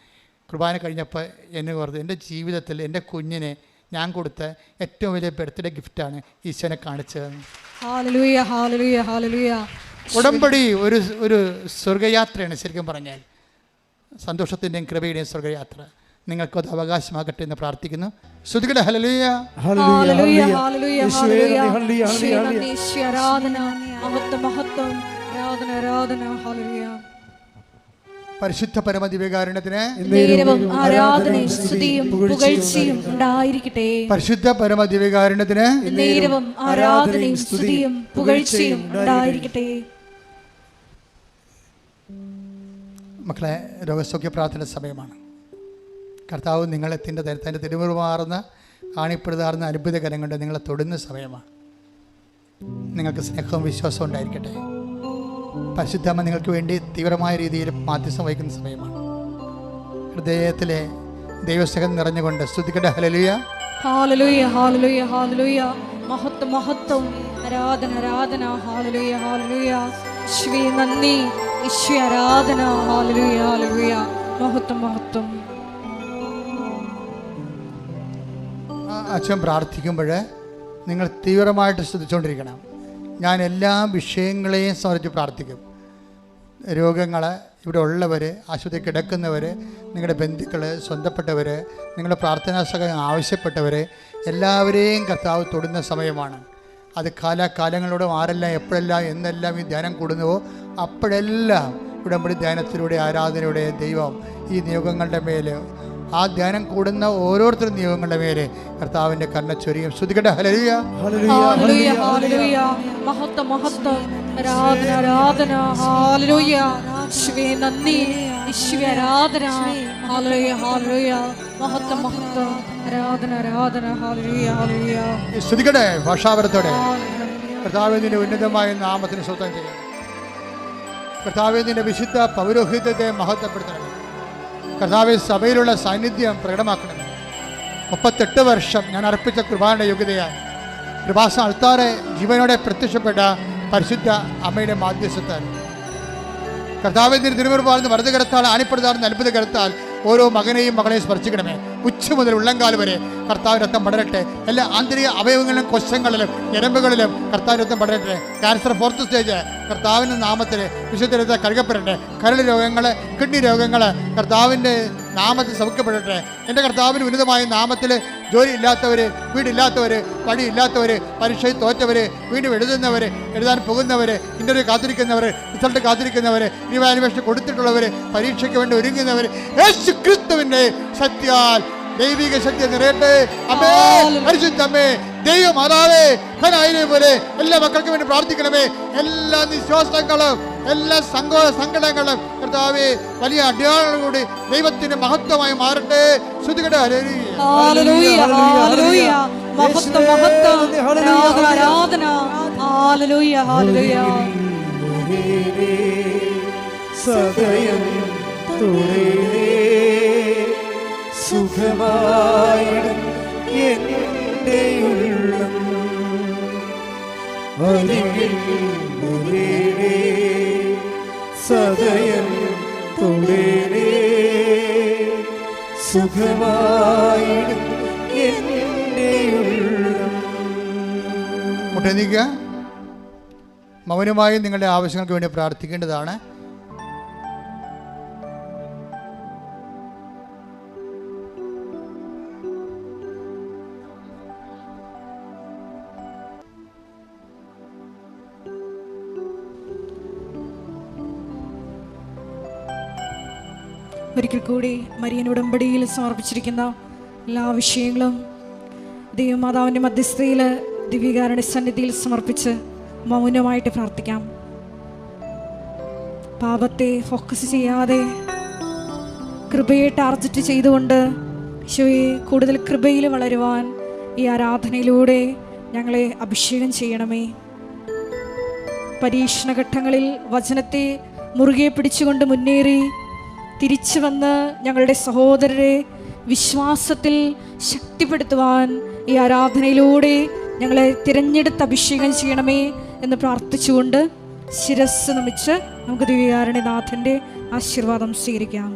C: കുർബാന കഴിഞ്ഞപ്പോൾ എന്നെ ഓർത്ത് എൻ്റെ ജീവിതത്തിൽ എൻ്റെ കുഞ്ഞിനെ ഞാൻ കൊടുത്ത ഏറ്റവും വലിയ ബർത്ത്ഡേ ഗിഫ്റ്റാണ് ഈശോനെ കാണിച്ചതെന്ന്.
A: ഹല്ലേലൂയ, ഹല്ലേലൂയ, ഹല്ലേലൂയ.
C: ഉടമ്പടി ഒരു സ്വർഗയാത്രയാണ് ശരിക്കും പറഞ്ഞാൽ. സന്തോഷത്തിൻ്റെയും കൃപയുടെയും സ്വർഗയാത്ര നിങ്ങൾക്കത് അവകാശമാകട്ടെ എന്ന് പ്രാർത്ഥിക്കുന്നു. ശ്രുതികടെ ഹല്ലേലൂയ,
A: ഹല്ലേലൂയ, ഹല്ലേലൂയ, ഹല്ലേലൂയ. യേശുവേ ആരാധന, മഹത്വം, മഹത്വം, ആരാധന, ആരാധന. ഹല്ലേലൂയ.
C: പരിശുദ്ധ പരമ ദിവ്യകാരുണ്യത്തിന്
A: നേരവും ആരാധനയും സ്തുതിയും പുകഴ്ചയും ഉണ്ടായിരിക്കട്ടെ.
C: പരിശുദ്ധ പരമ ദിവ്യകാരുണ്യത്തിന്
A: നേരവും ആരാധനയും സ്തുതിയും പുകഴ്ചയും ഉണ്ടായിരിക്കട്ടെ.
C: മക്കളെ, രോഗസൗഖ്യ പ്രാർത്ഥന സമയമാണ്. കർത്താവ് നിങ്ങളെ തൻ്റെ തിരുമുറുമാറുന്ന കാണിപ്പെടുതാറുന്ന അത്ഭുതകരം കൊണ്ട് നിങ്ങളെ തൊടുന്ന സമയമാണ്. നിങ്ങൾക്ക് സ്നേഹവും വിശ്വാസവും ഉണ്ടായിരിക്കട്ടെ. പരിശുദ്ധമ്മ നിങ്ങൾക്ക് വേണ്ടി തീവ്രമായ രീതിയിൽ മാധ്യസ്ഥം വഹിക്കുന്ന സമയമാണ്. ഹൃദയത്തിലെ ദൈവസ്നേഹം നിറഞ്ഞുകൊണ്ട് സ്തുതിക്കട്ടെ. ഹല്ലേലൂയ,
A: ഹല്ലേലൂയ, ഹല്ലേലൂയ, ഹല്ലേലൂയ. മഹത്വം, മഹത്വം, ആരാധന, ആരാധന. ഹല്ലേലൂയ, ഹല്ലേലൂയ. യേശുവേ നന്ദി, യേശുവേ ആരാധന. ഹല്ലേലൂയ, ഹല്ലേലൂയ. മഹത്വം, മഹത്വം.
C: അച്ഛൻ പ്രാർത്ഥിക്കുമ്പോൾ നിങ്ങൾ തീവ്രമായിട്ട് ശ്രദ്ധിച്ചുകൊണ്ടിരിക്കണം. ഞാൻ എല്ലാ വിഷയങ്ങളെയും സമർപ്പിച്ച് പ്രാർത്ഥിക്കും. രോഗങ്ങൾ, ഇവിടെ ഉള്ളവർ, ആശുപത്രി കിടക്കുന്നവർ, നിങ്ങളുടെ ബന്ധുക്കൾ, സ്വന്തപ്പെട്ടവർ, നിങ്ങളുടെ പ്രാർത്ഥനാ സഹായം ആവശ്യപ്പെട്ടവർ, എല്ലാവരെയും കർത്താവ് തൊടുന്ന സമയമാണ്. അത് കാലങ്ങളോടും ആരെല്ലാം എപ്പോഴെല്ലാം എന്നെല്ലാം ഈ ധ്യാനം കൂടുന്നുവോ അപ്പോഴെല്ലാം ഉടമ്പടി ധ്യാനത്തിലൂടെ ആരാധനയുടെ ദൈവം ഈ നിയോഗങ്ങളുടെ മേൽ, ആ ധ്യാനം കൂടുന്ന ഓരോരുത്തരും നിയോഗങ്ങളുടെ മേലെ കർത്താവിൻ്റെ കരുണ ചൊരിയും. ശ്രുതികട്ടെ. ഹല്ലേലൂയ,
A: ഹല്ലേലൂയ, ഹല്ലേലൂയ. മഹത്വം, മഹത്വം, ആരാധന, ആരാധന. ഹല്ലേലൂയ. യേശുവേ നന്ദി, യേശുവേ ആരാധന. ഹല്ലേലൂയ, ഹല്ലേലൂയ. മഹത്വം, മഹത്വം, ആരാധന, ആരാധന. ഹല്ലേലൂയ, ഹല്ലേലൂയ.
C: ശ്രുതികട്ടെ. ഭാഷാപരത്തോടെ കർത്താവിൻ്റെ ഉന്നതമായ നാമത്തിന് സ്തോത്രം ചെയ്യും. കർത്താവിൻ്റെ വിശുദ്ധ പൗരോഹിത്യത്തെ മഹത്വപ്പെടുത്തണം. കർത്താവ് സഭയിലുള്ള സാന്നിധ്യം പ്രകടമാക്കണം. 38 വർഷം ഞാൻ അർപ്പിച്ച കൃപാന്റെ യോഗ്യതയാൽ കൃപാസ അൾത്താറെ ജീവനോടെ പ്രത്യക്ഷപ്പെട്ട പരിശുദ്ധ അമ്മയുടെ മാധ്യസ്ഥത്താൽ കർത്താവിൻ്റെ തിരുമുറുപാടുന്ന വലത് കരത്താൽ ആണിപ്പെടുത്താറുന്ന അത്ഭുത കരത്താൽ ഓരോ മകനെയും മകളെയും സ്പർശിക്കണമേ. ഉച്ച മുതൽ ഉള്ളംകാൽ വരെ കർത്താവ് രക്തം പടരട്ടെ. എല്ലാ ആന്തരിക അവയവങ്ങളിലും കൊശങ്ങളിലും ഞരമ്പുകളിലും കർത്താവ് രക്തം പടരട്ടെ. ക്യാൻസർ 4th സ്റ്റേജ് കർത്താവിൻ്റെ നാമത്തിൽ വിശുദ്ധ രക്തം കഴുകപ്പെടട്ടെ. കരൾ രോഗങ്ങൾ, കിഡ്നി രോഗങ്ങൾ കർത്താവിൻ്റെ നാമത്തിൽ സൗഖ്യപ്പെടട്ടെ. എൻ്റെ കർത്താവിന് ഉന്നതമായ നാമത്തിൽ ജോലി ഇല്ലാത്തവർ, വീടില്ലാത്തവർ, വഴിയില്ലാത്തവർ, പരീക്ഷയിൽ തോറ്റവർ, വീണ്ടും എഴുതുന്നവർ, എഴുതാൻ പോകുന്നവർ, ഇൻ്റർവ്യൂ കാത്തിരിക്കുന്നവർ, റിസൾട്ട് കാത്തിരിക്കുന്നവർ, റിവാലുവേഷൻ കൊടുത്തിട്ടുള്ളവർ, പരീക്ഷയ്ക്ക് വേണ്ടി ഒരുങ്ങുന്നവർ, യേശു ക്രിസ്തുവിൻ്റെ സത്യാൽ ദൈവിക ശക്തി നിറയട്ടെ. അമ്മേ, പരിശുദ്ധമ്മേ, ദൈവമാതാവേ, ഖനായിനെ പോലെ എല്ലാ മക്കൾക്കും വേണ്ടി പ്രാർത്ഥിക്കണമേ. എല്ലാ നിശ്വാസങ്ങളും, എല്ലാ സങ്കടങ്ങളും കർത്താവേ വലിയ അടയാളങ്ങളോടെ ദൈവത്തിന്റെ മഹത്വമായി മാറട്ടെ. ശ്രുതികട
A: ഹല്ലേലൂയ, ഹല്ലേലൂയ, മഹത്വം, മഹത്വം, ആരാധന, ആരാധന, ഹല്ലേലൂയ, ഹല്ലേലൂയ.
B: സദയം തുറേ സുഖമായിടും എൻ്റെ ഉള്ളം, അരികിൽ മുറിയേ സദയം തുറേ സുഖമായിടും എൻ്റെ ഉള്ളം.
C: മുട്ടനിക്കുക. മൗനമായി നിങ്ങളുടെ ആവശ്യങ്ങൾക്ക് വേണ്ടി പ്രാർത്ഥിക്കേണ്ടതാണ്.
A: ഒരിക്കൽ കൂടി മരിയൻ ഉടമ്പടിയിൽ സമർപ്പിച്ചിരിക്കുന്ന എല്ലാ വിഷയങ്ങളും ദൈവമാതാവിൻ്റെ മധ്യസ്ഥതയിൽ ദിവ്യകാരുണ്യ സന്നിധിയിൽ സമർപ്പിച്ച് മൗനമായിട്ട് പ്രാർത്ഥിക്കാം. പാപത്തെ ഫോക്കസ് ചെയ്യാതെ കൃപയെ ടാർഗറ്റ് ചെയ്തുകൊണ്ട് ഈശോയെ കൂടുതൽ കൃപയിൽ വളരുവാൻ ഈ ആരാധനയിലൂടെ ഞങ്ങളെ അഭിഷേകം ചെയ്യണമേ. പരീക്ഷണഘട്ടങ്ങളിൽ വചനത്തെ മുറുകെ പിടിച്ചുകൊണ്ട് മുന്നേറി തിരിച്ചു വന്ന് ഞങ്ങളുടെ സഹോദരരെ വിശ്വാസത്തിൽ ശക്തിപ്പെടുത്തുവാൻ ഈ ആരാധനയിലൂടെ ഞങ്ങളെ തിരഞ്ഞെടുത്ത് അഭിഷേകം ചെയ്യണമേ എന്ന് പ്രാർത്ഥിച്ചുകൊണ്ട് ശിരസ് നമിച്ച് നമുക്ക് ദിവ്യകാരുണ്യനാഥൻ്റെ ആശീർവാദം സ്വീകരിക്കാം.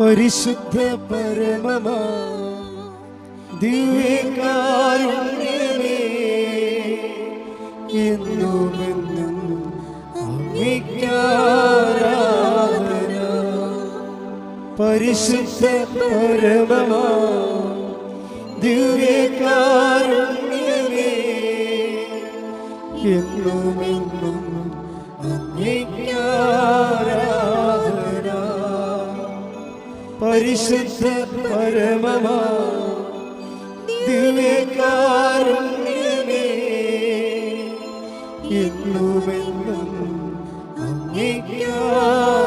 B: പരിശുദ്ധ പരമമാ ദിവ്യകാരുണ്യമേ, എന്നുമെന്നും അങ്ങേക്കാരാധന. പരിശുദ്ധ പരമമാ ദിവ്യകാരുണ്യമേ, എന്നുമെന്നും അങ്ങേക്കാരാധന. പരിശുദ്ധ പരമമാ ദിവ്യകാരുണ്യമേ, എന്നുമെന്നും അങ്ങേക്കാരാധന.